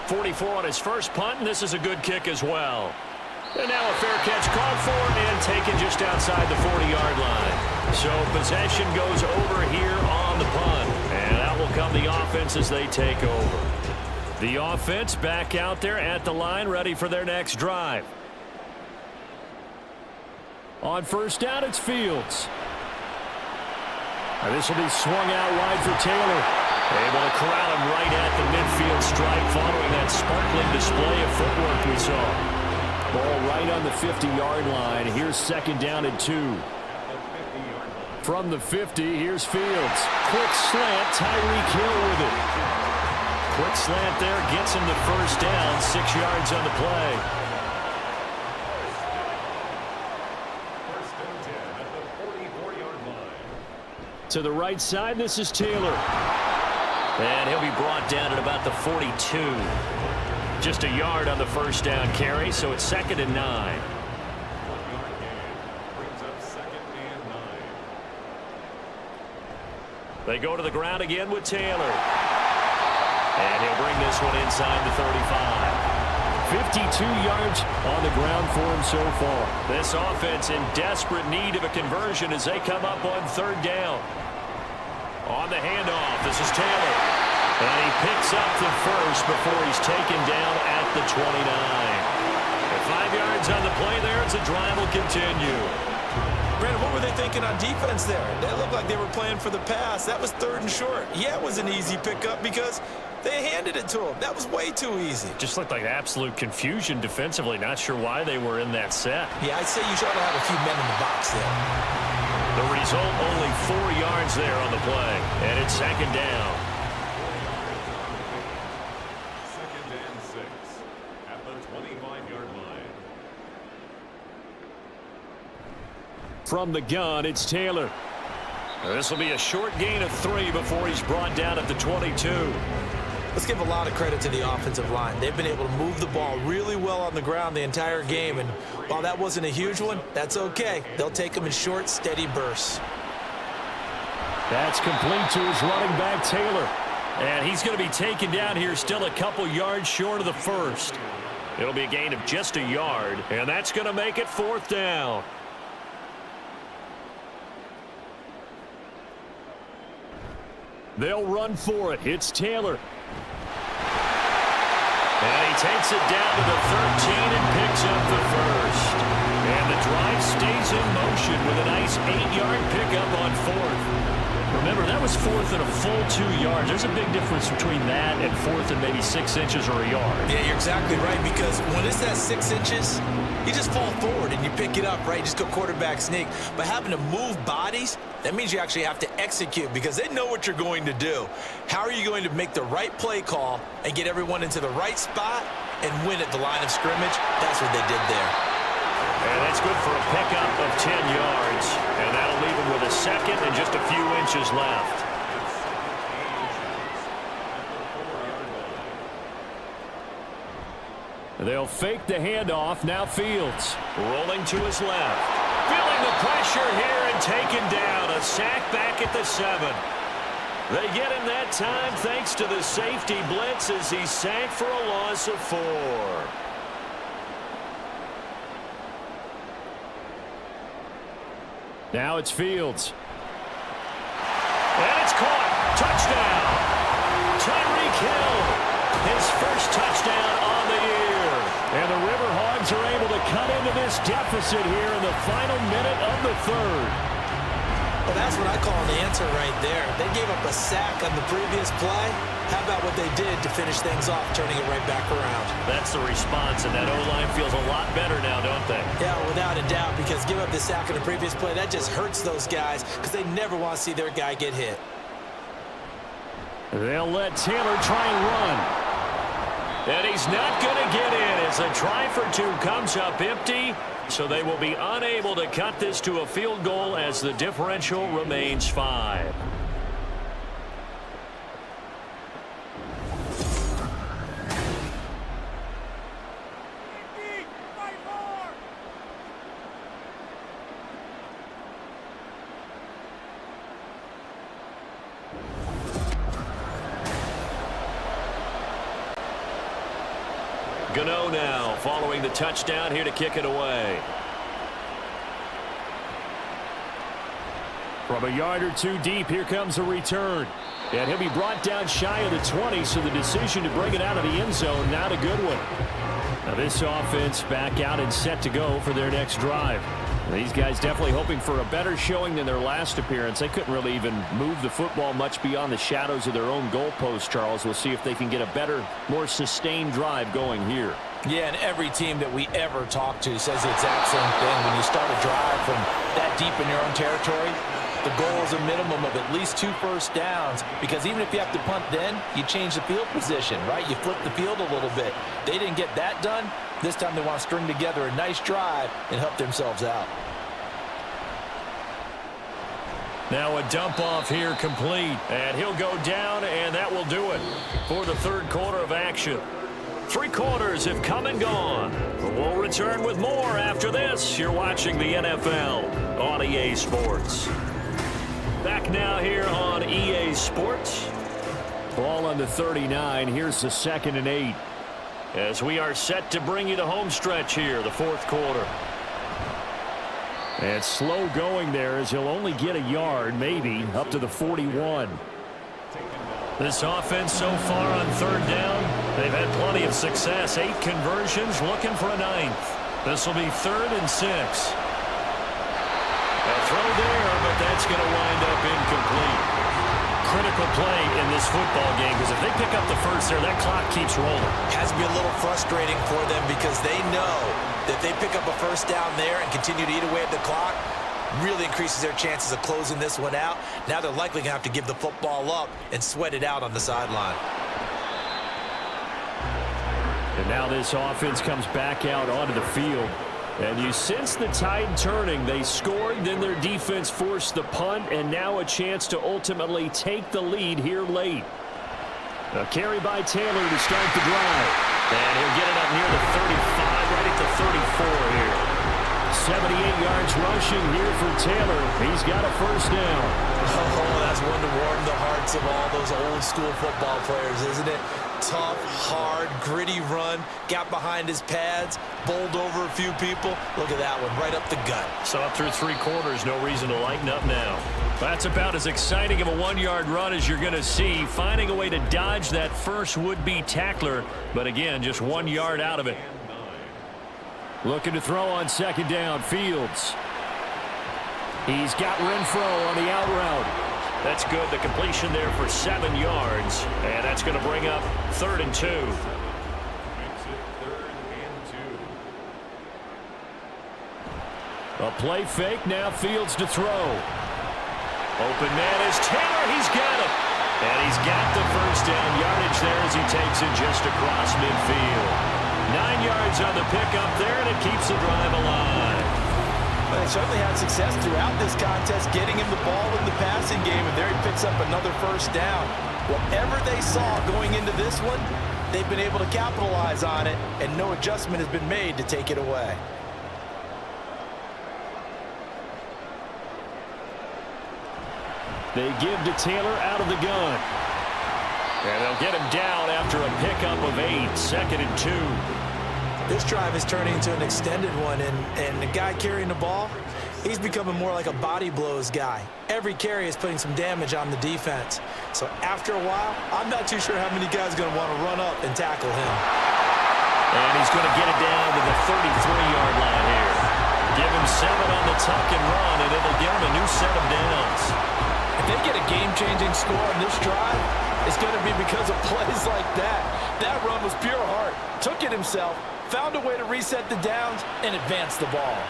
44 on his first punt, and this is a good kick as well. And now a fair catch called for and taken just outside the 40-yard line. So possession goes over here on the punt. And out will come the offense as they take over. The offense back out there at the line, ready for their next drive. On first down, it's Fields. Now this will be swung out wide for Taylor. Able to corral him right at the midfield stripe following that sparkling display of footwork we saw. Ball right on the 50-yard line. Here's second down and 2. From the 50, here's Fields. Quick slant, Tyreek Hill with it. Quick slant there, gets him the first down, 6 yards on the play. First and 10 at the 44-yard line. To the right side, this is Taylor. And he'll be brought down at about the 42. Just a yard on the first down carry, so it's second and 9. 1-yard gain brings up second and 9. They go to the ground again with Taylor. And he'll bring this one inside the 35. 52 yards on the ground for him so far. This offense in desperate need of a conversion as they come up on third down. On the handoff, this is Taylor. And he picks up the first before he's taken down at the 29. With 5 yards on the play there, as the drive will continue. Brandon, what were they thinking on defense there? That looked like they were playing for the pass. That was third and short. Yeah, it was an easy pickup because they handed it to him. That was way too easy. Just looked like absolute confusion defensively. Not sure why they were in that set. Yeah, I'd say you should have a few men in the box there. The result, only 4 yards there on the play. And it's second down. Second and 6 at the 25-yard line. From the gun, it's Taylor. This will be a short gain of 3 before he's brought down at the 22. Let's give a lot of credit to the offensive line. They've been able to move the ball really well on the ground the entire game, and while that wasn't a huge one, that's okay. They'll take them in short, steady bursts. That's complete to his running back, Taylor. And he's going to be taken down here still a couple yards short of the first. It'll be a gain of just a yard, and that's going to make it fourth down. They'll run for it. It's Taylor. And he takes it down to the 13 and picks up the first. And the drive stays in motion with a nice 8-yard pickup on fourth. Remember, that was fourth and a full 2 yards. There's a big difference between that and fourth and maybe 6 inches or a yard. Yeah, you're exactly right, because when it's that 6 inches, you just fall forward and you pick it up, right? Just go quarterback sneak. But having to move bodies, that means you actually have to execute because they know what you're going to do. How are you going to make the right play call and get everyone into the right spot and win at the line of scrimmage? That's what they did there. And that's good for a pickup of 10 yards. And that'll leave him with a second and just a few inches left. They'll fake the handoff. Now Fields. Rolling to his left. Feeling the pressure here and taken down. A sack back at the 7. They get him that time thanks to the safety blitz as he sank for a loss of 4. Now it's Fields. And it's caught. Touchdown. Tyreek Hill. His first touchdown on the year. And the River Hogs are able to cut into this deficit here in the final minute of the 3rd. Well, that's what I call an answer right there. They gave up a sack on the previous play. How about what they did to finish things off, turning it right back around? That's the response, and that O-line feels a lot better now, don't they? Yeah, without a doubt, because give up the sack on the previous play, that just hurts those guys because they never want to see their guy get hit. They'll let Taylor try and run. And he's not going to get in as a try for 2 comes up empty. So they will be unable to cut this to a field goal as the differential remains 5. Gano now following the touchdown here to kick it away. From a yard or 2 deep, here comes a return. And he'll be brought down shy of the 20, so the decision to bring it out of the end zone, not a good one. Now this offense back out and set to go for their next drive. These guys definitely hoping for a better showing than their last appearance. They couldn't really even move the football much beyond the shadows of their own goalpost, Charles. We'll see if they can get a better, more sustained drive going here. Yeah, and every team that we ever talk to says the exact same thing. When you start a drive from that deep in your own territory, the goal is a minimum of at least 2 first downs, because even if you have to punt then, you change the field position, right? You flip the field a little bit. They didn't get that done. This time they want to string together a nice drive and help themselves out. Now a dump off here complete, and he'll go down, and that will do it for the 3rd quarter of action. 3 quarters have come and gone. We'll return with more after this. You're watching the NFL on EA Sports. Back now here on EA Sports. Ball on the 39. Here's the 2nd and 8. As we are set to bring you the home stretch here, the 4th quarter. And slow going there as he'll only get a yard, maybe, up to the 41. This offense so far on 3rd down, they've had plenty of success. 8 conversions, looking for a 9th. This will be 3rd and 6. A throw there, but that's going to wind up incomplete. Critical play in this football game, because if they pick up the first there, that clock keeps rolling. Has to be a little frustrating for them because they know that if they pick up a first down there and continue to eat away at the clock, really increases their chances of closing this one out. Now they're likely going to have to give the football up and sweat it out on the sideline. And now this offense comes back out onto the field. And you sense the tide turning. They scored, then their defense forced the punt, and now a chance to ultimately take the lead here late. A carry by Taylor to start the drive. And he'll get it up near the 35, right at the 34 here. 78 yards rushing here for Taylor. He's got a first down. Oh, that's one to warm the hearts of all those old school football players, isn't it? Tough, hard, gritty run. Got behind his pads, bowled over a few people. Look at that one, right up the gut. So up through 3 quarters, no reason to lighten up now. That's about as exciting of a 1-yard run as you're going to see. Finding a way to dodge that first would-be tackler. But again, just 1 yard out of it. Looking to throw on 2nd down, Fields. He's got Renfro on the out route. That's good. The completion there for 7 yards. And that's going to bring up 3rd and 2. A play fake. Now Fields to throw. Open man is Taylor. He's got it. And he's got the first down yardage there as he takes it just across midfield. 9 yards on the pickup there, and it keeps the drive alive. Well, they certainly had success throughout this contest, getting him the ball in the passing game, and there he picks up another first down. Whatever they saw going into this one, they've been able to capitalize on it, and no adjustment has been made to take it away. They give to Taylor out of the gun. And they'll get him down after a pickup of 8, 2nd and 2. This drive is turning into an extended one, and the guy carrying the ball, he's becoming more like a body blows guy. Every carry is putting some damage on the defense. So after a while, I'm not too sure how many guys are going to want to run up and tackle him. And he's going to get it down to the 33-yard line here. Give him 7 on the tuck and run, and it'll give him a new set of downs. If they get a game-changing score on this drive, it's going to be because of plays like that. That run was pure heart. Took it himself, found a way to reset the downs, and advance the ball.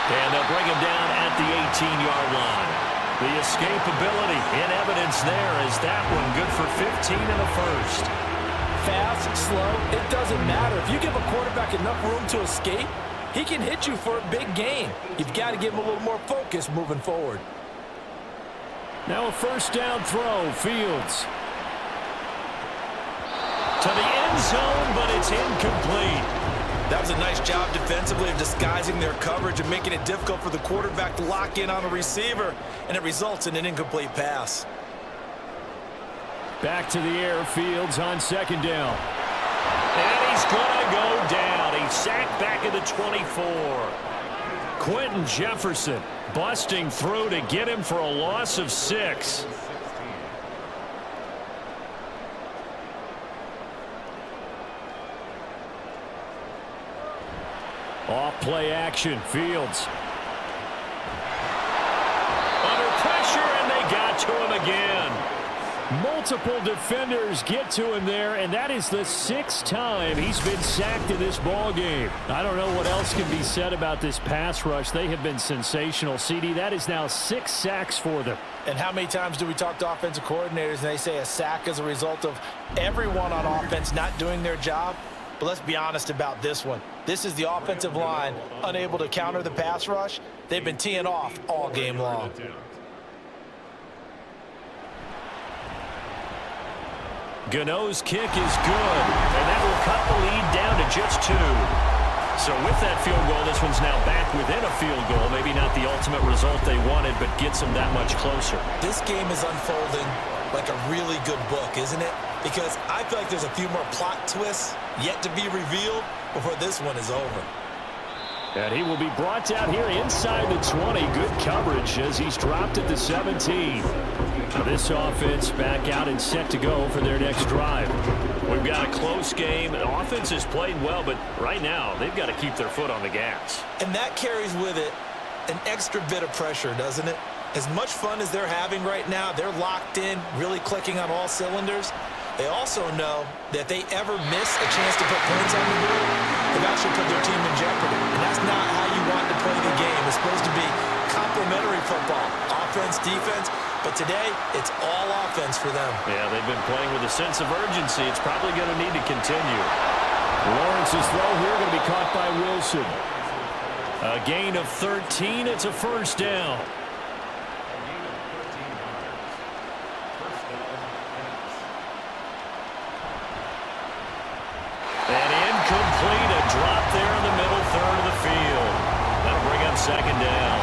And they'll bring him down at the 18-yard line. The escapability in evidence there is that one good for 15 in the first. Fast, slow, it doesn't matter. If you give a quarterback enough room to escape, he can hit you for a big gain. You've got to give him a little more focus moving forward. Now a first down throw, Fields. To the end zone, but it's incomplete. That was a nice job defensively of disguising their coverage and making it difficult for the quarterback to lock in on a receiver, and it results in an incomplete pass. Back to the air, Fields on second down. And he's going to go down. He's sacked back at the 24. Quentin Jefferson busting through to get him for a loss of 6. Off play action, Fields. Under pressure, and they got to him again. Multiple defenders get to him there, and that is the 6th time he's been sacked in this ball game. I don't know what else can be said about this pass rush. They have been sensational, CD. That is now 6 sacks for them. And how many times do we talk to offensive coordinators and they say a sack is a result of everyone on offense not doing their job? But let's be honest about this one. This is the offensive line unable to counter the pass rush. They've been teeing off all game long. Gano's kick is good, and that will cut the lead down to just 2. So with that field goal, this one's now back within a field goal. Maybe not the ultimate result they wanted, but gets them that much closer. This game is unfolding like a really good book, isn't it? Because I feel like there's a few more plot twists yet to be revealed before this one is over. And he will be brought down here inside the 20. Good coverage as he's dropped at the 17. Now this offense back out and set to go for their next drive. We've got a close game. The offense is playing well, but right now they've got to keep their foot on the gas. And that carries with it an extra bit of pressure, doesn't it? As much fun as they're having right now, they're locked in, really clicking on all cylinders. They also know that if they ever miss a chance to put points on the board, they've actually put their team in jeopardy. And that's not how you want to play the game. It's supposed to be complementary football, offense, defense. But today, it's all offense for them. Yeah, they've been playing with a sense of urgency. It's probably going to need to continue. Lawrence's throw here going to be caught by Wilson. A gain of 13. It's a first down. And incomplete, a drop there in the middle third of the field. That'll bring up second down.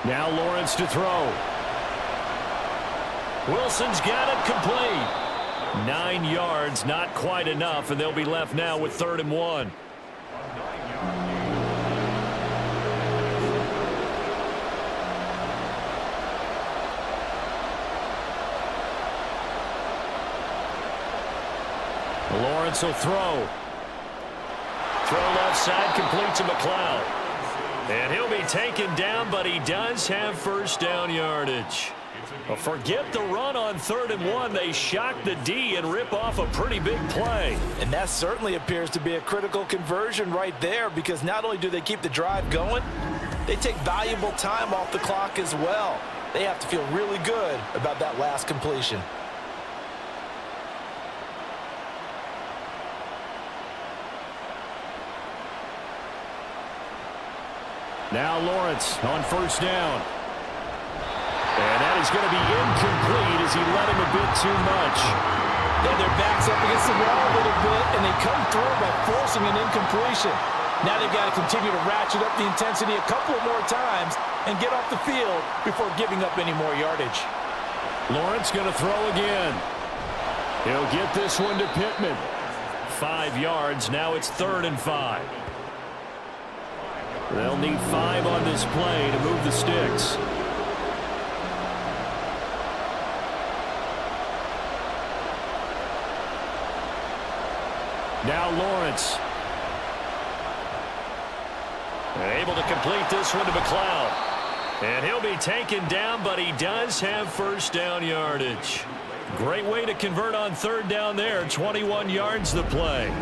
Now Lawrence to throw. Wilson's got it complete. 9 yards, not quite enough, and they'll be left now with 3rd and 1. Lawrence will throw. Throw left side, complete to McLeod. And he'll be taken down, but he does have first down yardage. Well, forget the run on 3rd and 1. They shock the D and rip off a pretty big play. And that certainly appears to be a critical conversion right there, because not only do they keep the drive going, they take valuable time off the clock as well. They have to feel really good about that last completion. Now Lawrence on first down. And that is going to be incomplete as he let him a bit too much. Yeah, their back's up against the wall a little bit, and they come through by forcing an incompletion. Now they've got to continue to ratchet up the intensity a couple of more times and get off the field before giving up any more yardage. Lawrence going to throw again. He'll get this one to Pittman. 5 yards. Now it's 3rd and 5. They'll need 5 on this play to move the sticks. Now Lawrence. Able to complete this one to McLeod. And he'll be taken down, but he does have first down yardage. Great way to convert on 3rd down there. 21 yards the play.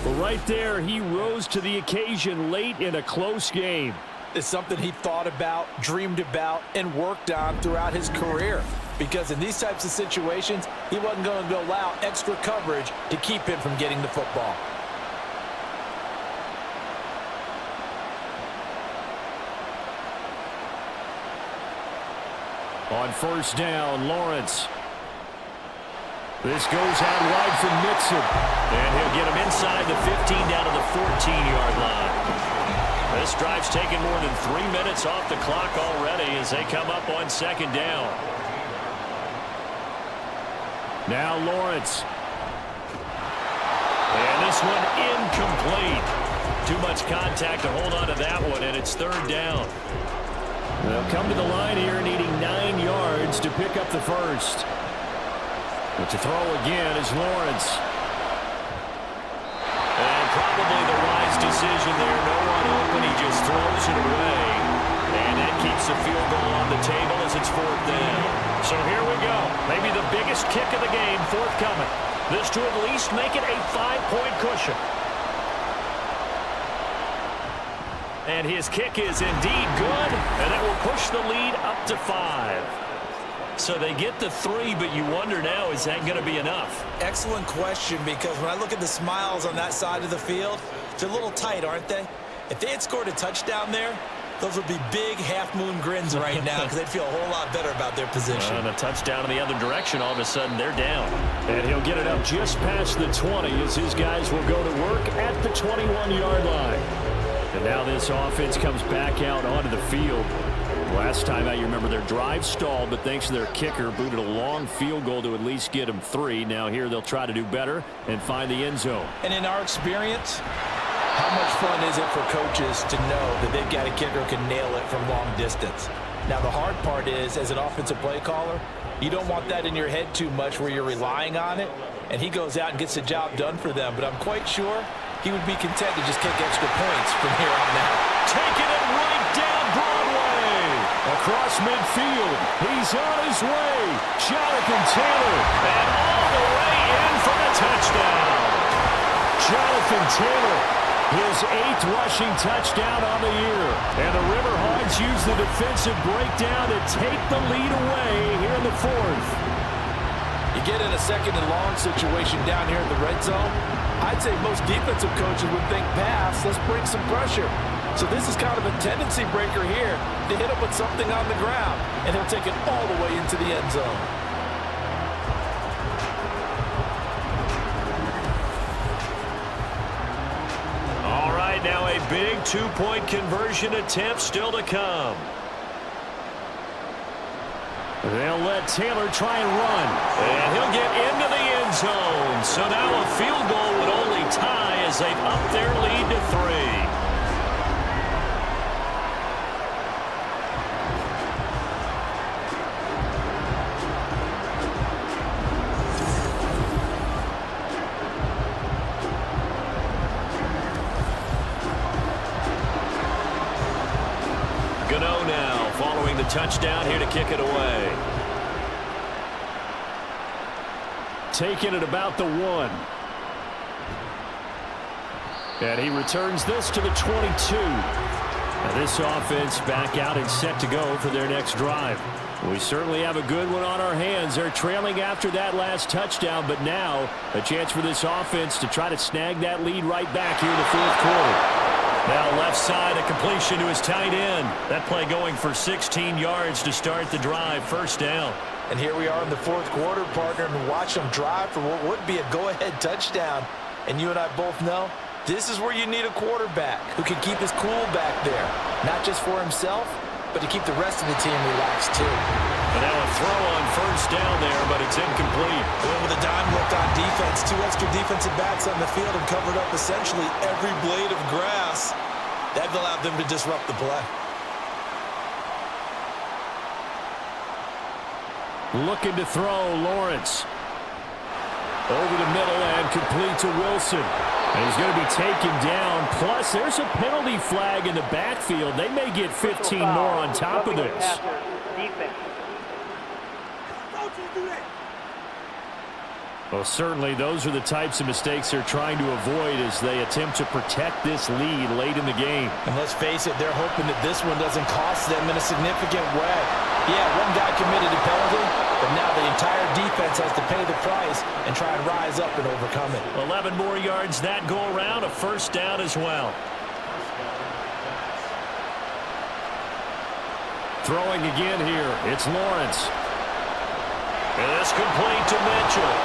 But right there, he rose to the occasion late in a close game. It's something he thought about, dreamed about, and worked on throughout his career. Because in these types of situations, he wasn't going to allow extra coverage to keep him from getting the football. On first down, Lawrence. This goes out wide from Mixon. And he'll get him inside the 15 down to the 14-yard line. This drive's taken more than 3 minutes off the clock already as they come up on 2nd down. Now Lawrence. And this one incomplete. Too much contact to hold on to that one, and it's 3rd down. They'll come to the line here needing 9 yards to pick up the first. But to throw again is Lawrence. And probably the wise decision there. No one open. He just throws it away. And that keeps the field goal on the table as it's 4th down. So here we go. Maybe the biggest kick of the game forthcoming. This to at least make it a 5-point cushion. And his kick is indeed good, and that will push the lead up to 5. So they get the 3, but you wonder now, is that going to be enough? Excellent question, because when I look at the smiles on that side of the field, they're a little tight, aren't they? If they had scored a touchdown there, those would be big half-moon grins right now because they'd feel a whole lot better about their position. And a touchdown in the other direction, all of a sudden they're down. And he'll get it up just past the 20 as his guys will go to work at the 21-yard line. And now this offense comes back out onto the field. Last time out, you remember their drive stalled, but thanks to their kicker, booted a long field goal to at least get them 3. Now here they'll try to do better and find the end zone. And in our experience, how much fun is it for coaches to know that they've got a kicker who can nail it from long distance? Now the hard part is, as an offensive play caller, you don't want that in your head too much where you're relying on it, and he goes out and gets the job done for them. But I'm quite sure he would be content to just kick extra points from here on out. Taking it right down Broadway. Across midfield. He's on his way. Jonathan Taylor. And all the way in for the touchdown. Jonathan Taylor, his 8th rushing touchdown on the year. And the River Hogs use the defensive breakdown to take the lead away here in the 4th. You get in a 2nd and long situation down here in the red zone, I'd say most defensive coaches would think pass, let's bring some pressure. So this is kind of a tendency breaker here to hit him with something on the ground, and he'll take it all the way into the end zone. All right, now a big 2-point conversion attempt still to come. They'll let Taylor try and run. And he'll get into the end zone. So now a field goal would only tie as they've upped their lead to 3. Gano now following the touchdown here to kick it away. Taking it about the 1. And he returns this to the 22. And this offense back out and set to go for their next drive. We certainly have a good one on our hands. They're trailing after that last touchdown, but now a chance for this offense to try to snag that lead right back here in the 4th quarter. Now left side, a completion to his tight end. That play going for 16 yards to start the drive. First down. And here we are in the fourth quarter, partner, and watch them drive for what would be a go-ahead touchdown. And you and I both know this is where you need a quarterback who can keep his cool back there, not just for himself, but to keep the rest of the team relaxed too. And now a throw on first down there, but it's incomplete. Going with a dime look on defense. 2 extra defensive backs on the field and covered up essentially every blade of grass. That allowed them to disrupt the play. Looking to throw, Lawrence. Over the middle and complete to Wilson. And he's going to be taken down. Plus, there's a penalty flag in the backfield. They may get 15 more on top of this. Well, certainly those are the types of mistakes they're trying to avoid as they attempt to protect this lead late in the game. And let's face it, they're hoping that this one doesn't cost them in a significant way. Yeah, one guy committed a penalty, but now the entire defense has to pay the price and try and rise up and overcome it. 11 more yards that go around, a first down as well. Throwing again here, it's Lawrence. And it's complete to Mitchell.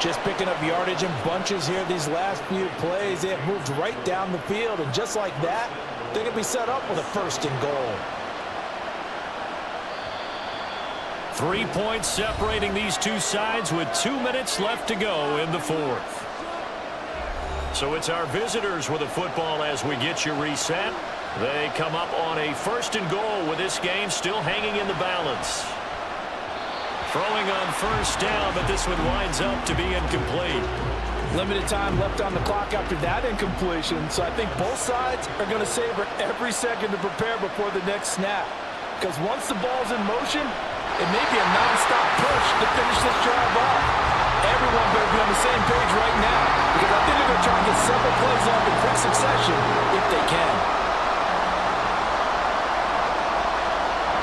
Just picking up yardage in bunches here these last few plays. They have moved right down the field, and just like that, they can be set up with a first and goal. 3 points separating these two sides with 2 minutes left to go in the fourth. So it's our visitors with the football as we get you reset. They come up on a first and goal with this game still hanging in the balance. Throwing on first down, but this one winds up to be incomplete. Limited time left on the clock after that incompletion, so I think both sides are going to savor every second to prepare before the next snap. Because once the ball's in motion, it may be a non-stop push to finish this drive off. Everyone better be on the same page right now, because I think they're going to try and get several plays off in quick succession if they can.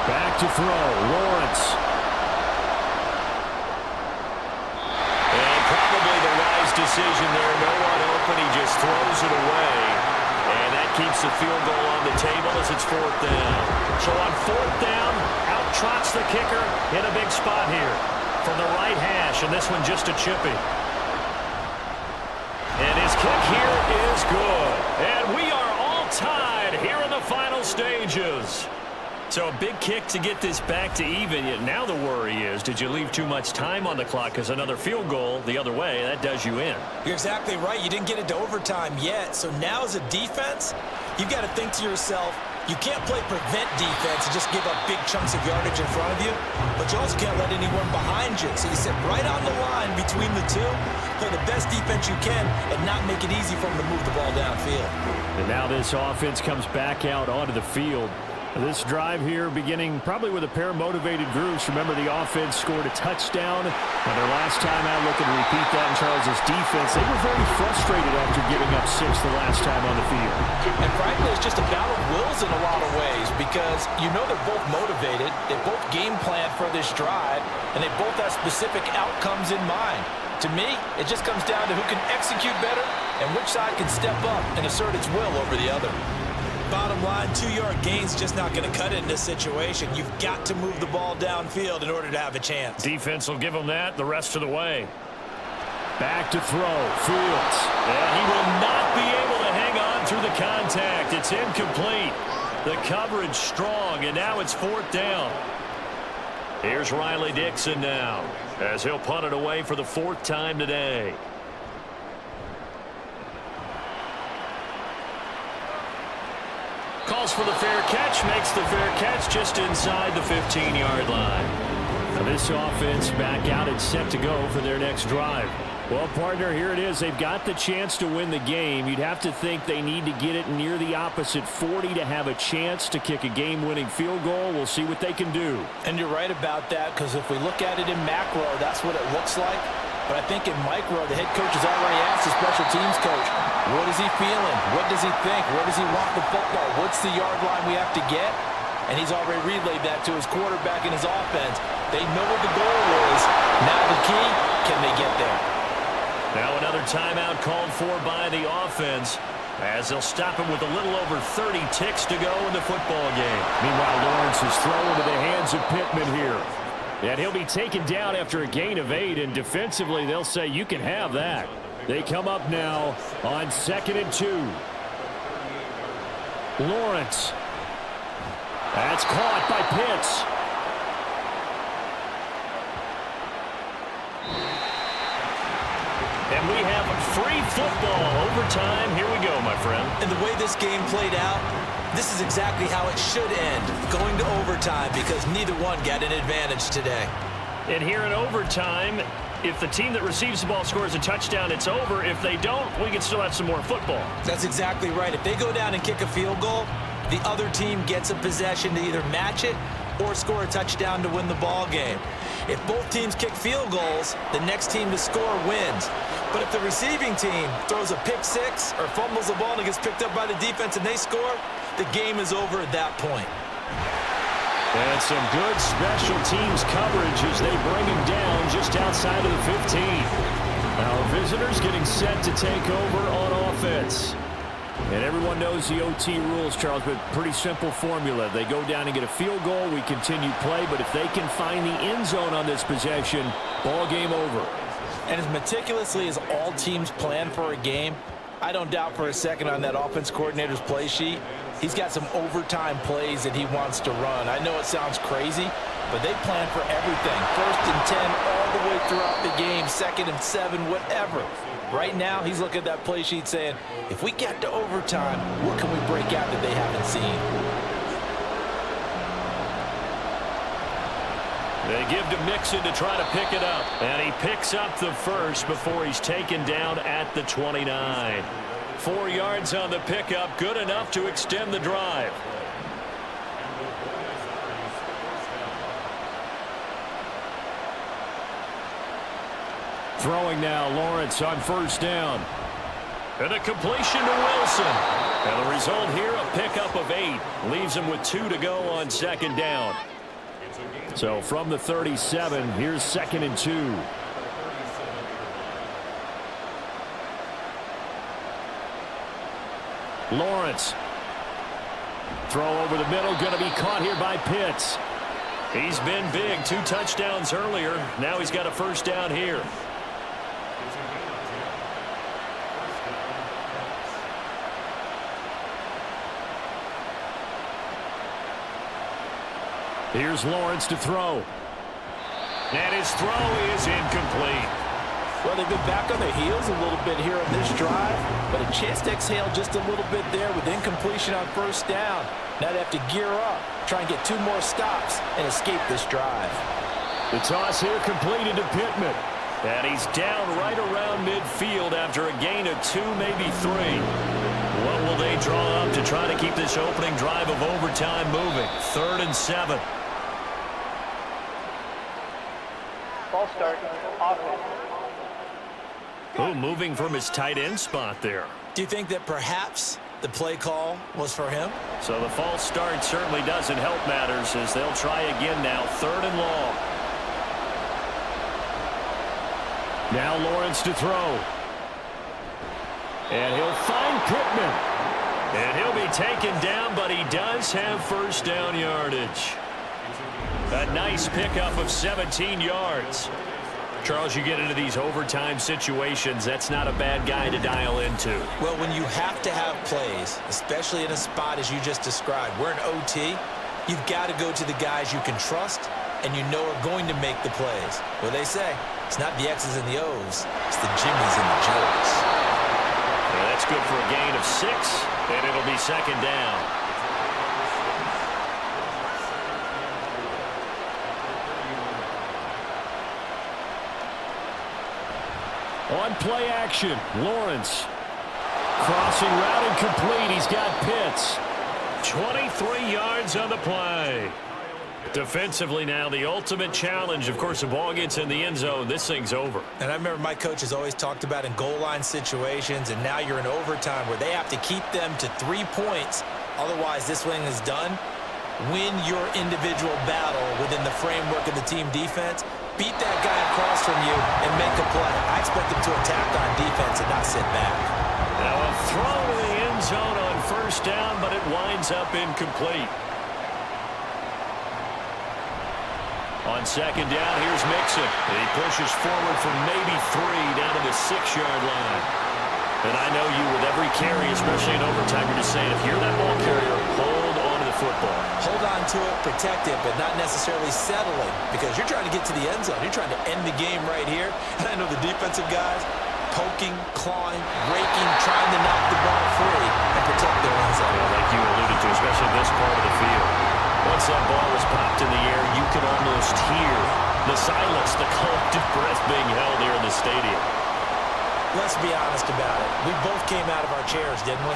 Back to throw, Lawrence. Decision there, no one open, he just throws it away, and that keeps the field goal on the table as it's fourth down. So on fourth down, out trots the kicker in a big spot here from the right hash, and this one just a chippy. And his kick here is good, and we are all tied here in the final stages. So a big kick to get this back to even. Yet now the worry is, did you leave too much time on the clock? Because another field goal the other way, that does you in. You're exactly right. You didn't get into overtime yet. So now as a defense, you've got to think to yourself, you can't play prevent defense and just give up big chunks of yardage in front of you, but you also can't let anyone behind you. So you sit right on the line between the two, play the best defense you can, and not make it easy for them to move the ball downfield. And now this offense comes back out onto the field. This drive here beginning probably with a pair of motivated groups. Remember, the offense scored a touchdown. And their last time out, looking to repeat that in Charles's defense. They were very frustrated after giving up 6 the last time on the field. And frankly, it's just a battle of wills in a lot of ways because you know they're both motivated. They both game plan for this drive, and they both have specific outcomes in mind. To me, it just comes down to who can execute better and which side can step up and assert its will over the other. Bottom line, 2-yard gain's just not going to cut it in this situation. You've got to move the ball downfield in order to have a chance. Defense will give them that the rest of the way. Back to throw, Fields. And he will not be able to hang on through the contact. It's incomplete. The coverage strong, and now it's fourth down. Here's Riley Dixon now, as he'll punt it away for the 4th time today. Calls for the fair catch, makes the fair catch just inside the 15-yard line. Now this offense back out and set to go for their next drive. Well, partner, here it is. They've got the chance to win the game. You'd have to think they need to get it near the opposite 40 to have a chance to kick a game-winning field goal. We'll see what they can do. And you're right about that, because if we look at it in macro, that's what it looks like. But I think in micro, the head coach has already asked the special teams coach, what is he feeling? What does he think? Where does he want the football? What's the yard line we have to get? And he's already relayed that to his quarterback and his offense. They know what the goal is. Now the key, can they get there? Now another timeout called for by the offense. as they'll stop him with a little over 30 ticks to go in the football game. Meanwhile, Lawrence is thrown into the hands of Pittman here. And he'll be taken down after a gain of 8, and defensively they'll say you can have that. They come up now on 2nd and 2. Lawrence. That's caught by Pitts. And we have free football overtime. Here we go, my friend. And the way this game played out, this is exactly how it should end, going to overtime, because neither one got an advantage today. And here in overtime, if the team that receives the ball scores a touchdown, it's over. If they don't, we can still have some more football. That's exactly right. If they go down and kick a field goal, the other team gets a possession to either match it or score a touchdown to win the ball game. If both teams kick field goals, the next team to score wins. But if the receiving team throws a pick six or fumbles the ball and it gets picked up by the defense and they score, the game is over at that point. And some good special teams coverage as they bring him down just outside of the 15. Our visitors getting set to take over on offense. And everyone knows the OT rules, Charles, but pretty simple formula. They go down and get a field goal, we continue play, but if they can find the end zone on this possession, ball game over. And as meticulously as all teams plan for a game, I don't doubt for a second on that offense coordinator's play sheet, he's got some overtime plays that he wants to run. I know it sounds crazy, but they plan for everything. 1st and 10 all the way throughout the game, 2nd and 7, whatever. Right now, he's looking at that play sheet saying, if we get to overtime, what can we break out that they haven't seen? They give to Mixon to try to pick it up. And he picks up the first before he's taken down at the 29. 4 yards on the pickup, good enough to extend the drive. Throwing now, Lawrence on 1st down. And a completion to Wilson. And the result here, a pickup of 8. Leaves him with 2 to go on 2nd down. So from the 37, here's 2nd and 2. Lawrence. Throw over the middle, going to be caught here by Pitts. He's been big, 2 touchdowns earlier. Now he's got a 1st down here. Here's Lawrence to throw. And his throw is incomplete. Well, they've been back on their heels a little bit here on this drive, but a chance to exhale just a little bit there with incompletion on 1st down. Now they have to gear up, try and get 2 more stops and escape this drive. The toss here completed to Pittman. And he's down right around midfield after a gain of 2, maybe 3. What will they draw up to try to keep this opening drive of overtime moving? 3rd and 7. Ball start, offense. Oh, moving from his tight end spot there. Do you think that perhaps the play call was for him? So the false start certainly doesn't help matters as they'll try again now. 3rd and long. Now Lawrence to throw. And he'll find Pittman. And he'll be taken down, but he does have 1st down yardage. A nice pickup of 17 yards. Charles, you get into these overtime situations, that's not a bad guy to dial into. Well, when you have to have plays, especially in a spot as you just described, we're in OT, you've got to go to the guys you can trust and you know are going to make the plays. What they say, it's not the X's and the O's, it's the Jimmies and the Joes. Yeah, that's good for a gain of 6, and it'll be 2nd down. On play action, Lawrence. Crossing route incomplete. He's got Pitts. 23 yards on the play. Defensively now, the ultimate challenge. Of course, the ball gets in the end zone. This thing's over. And I remember my coaches always talked about in goal line situations, and now you're in overtime where they have to keep them to 3 points. Otherwise, this thing is done. Win your individual battle within the framework of the team defense. Beat that guy across from you and make a play. I expect them to attack on defense and not sit back. Now a throw to the end end zone on first down, but it winds up incomplete. On second down, here's Mixon. He pushes forward from maybe 3 down to the 6-yard line. And I know you, with every carry, especially in overtime, you're just saying, if you're that ball carrier, hold on to the football. Hold on to it, protect it, but not necessarily settling, because you're trying to get to the end zone. You're trying to end the game right here. And I know the defensive guys poking, clawing, raking, trying to knock the ball free and protect their end zone. Yeah, like you alluded to, especially this part of the field. Once that ball was popped in the air, you could almost hear the silence, the collective breath being held here in the stadium. Let's be honest about it. We both came out of our chairs, didn't we?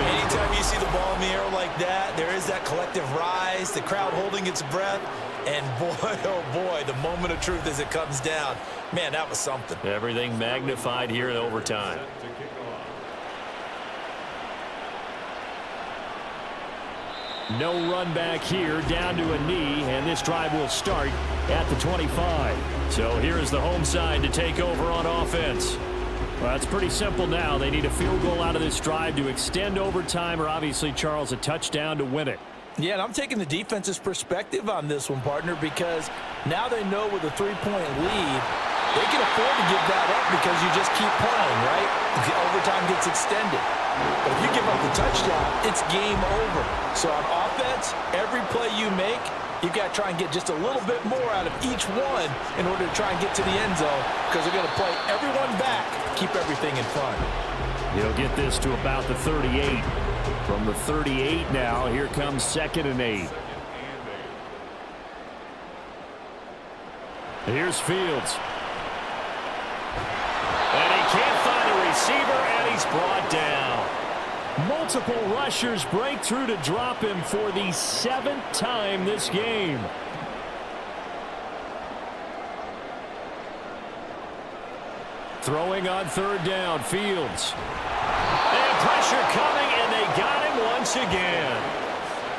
Anytime you see the ball in the air like that, there is that collective rise, the crowd holding its breath, and boy, oh boy, the moment of truth as it comes down. Man, that was something. Everything magnified here in overtime. No run back here, down to a knee, and this drive will start at the 25. So here is the home side to take over on offense. Well, it's pretty simple now. They need a field goal out of this drive to extend overtime, or obviously, Charles, a touchdown to win it. Yeah, and I'm taking the defense's perspective on this one, partner, because now they know with a 3-point lead, they can afford to give that up because you just keep playing, right? The overtime gets extended. But if you give up the touchdown, it's game over. So on offense, every play you make, you've got to try and get just a little bit more out of each one in order to try and get to the end zone, because they're going to play everyone back, keep everything in front. He'll get this to about the 38. From the 38 now, here comes 2nd and 8. Here's Fields. And he can't find a receiver, and he's brought down. Multiple rushers break through to drop him for the 7th time this game. Throwing on 3rd down, Fields. And pressure coming, and they got him once again.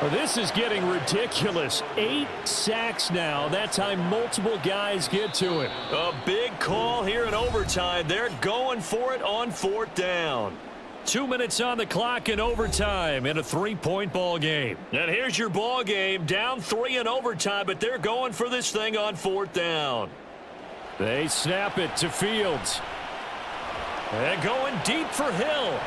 Well, this is getting ridiculous. 8 sacks now. That time multiple guys get to him. A big call here in overtime. They're going for it on 4th down. 2 minutes on the clock in overtime in a 3-point ball game. And here's your ball game. Down 3 in overtime, but they're going for this thing on 4th down. They snap it to Fields. And going deep for Hill.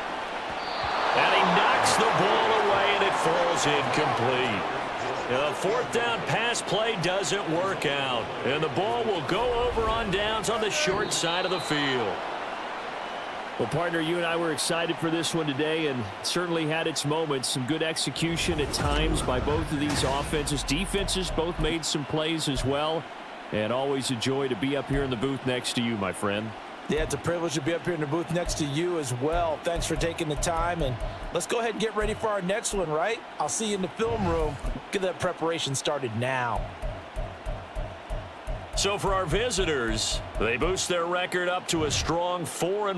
And he knocks the ball away, and it falls incomplete. The 4th down pass play doesn't work out. And the ball will go over on downs on the short side of the field. Well, partner, you and I were excited for this one today, and certainly had its moments. Some good execution at times by both of these offenses. Defenses both made some plays as well. And always a joy to be up here in the booth next to you, my friend. Yeah, it's a privilege to be up here in the booth next to you as well. Thanks for taking the time, and let's go ahead and get ready for our next one, right? I'll see you in the film room. Get that preparation started now. So for our visitors, they boost their record up to a strong 4-1.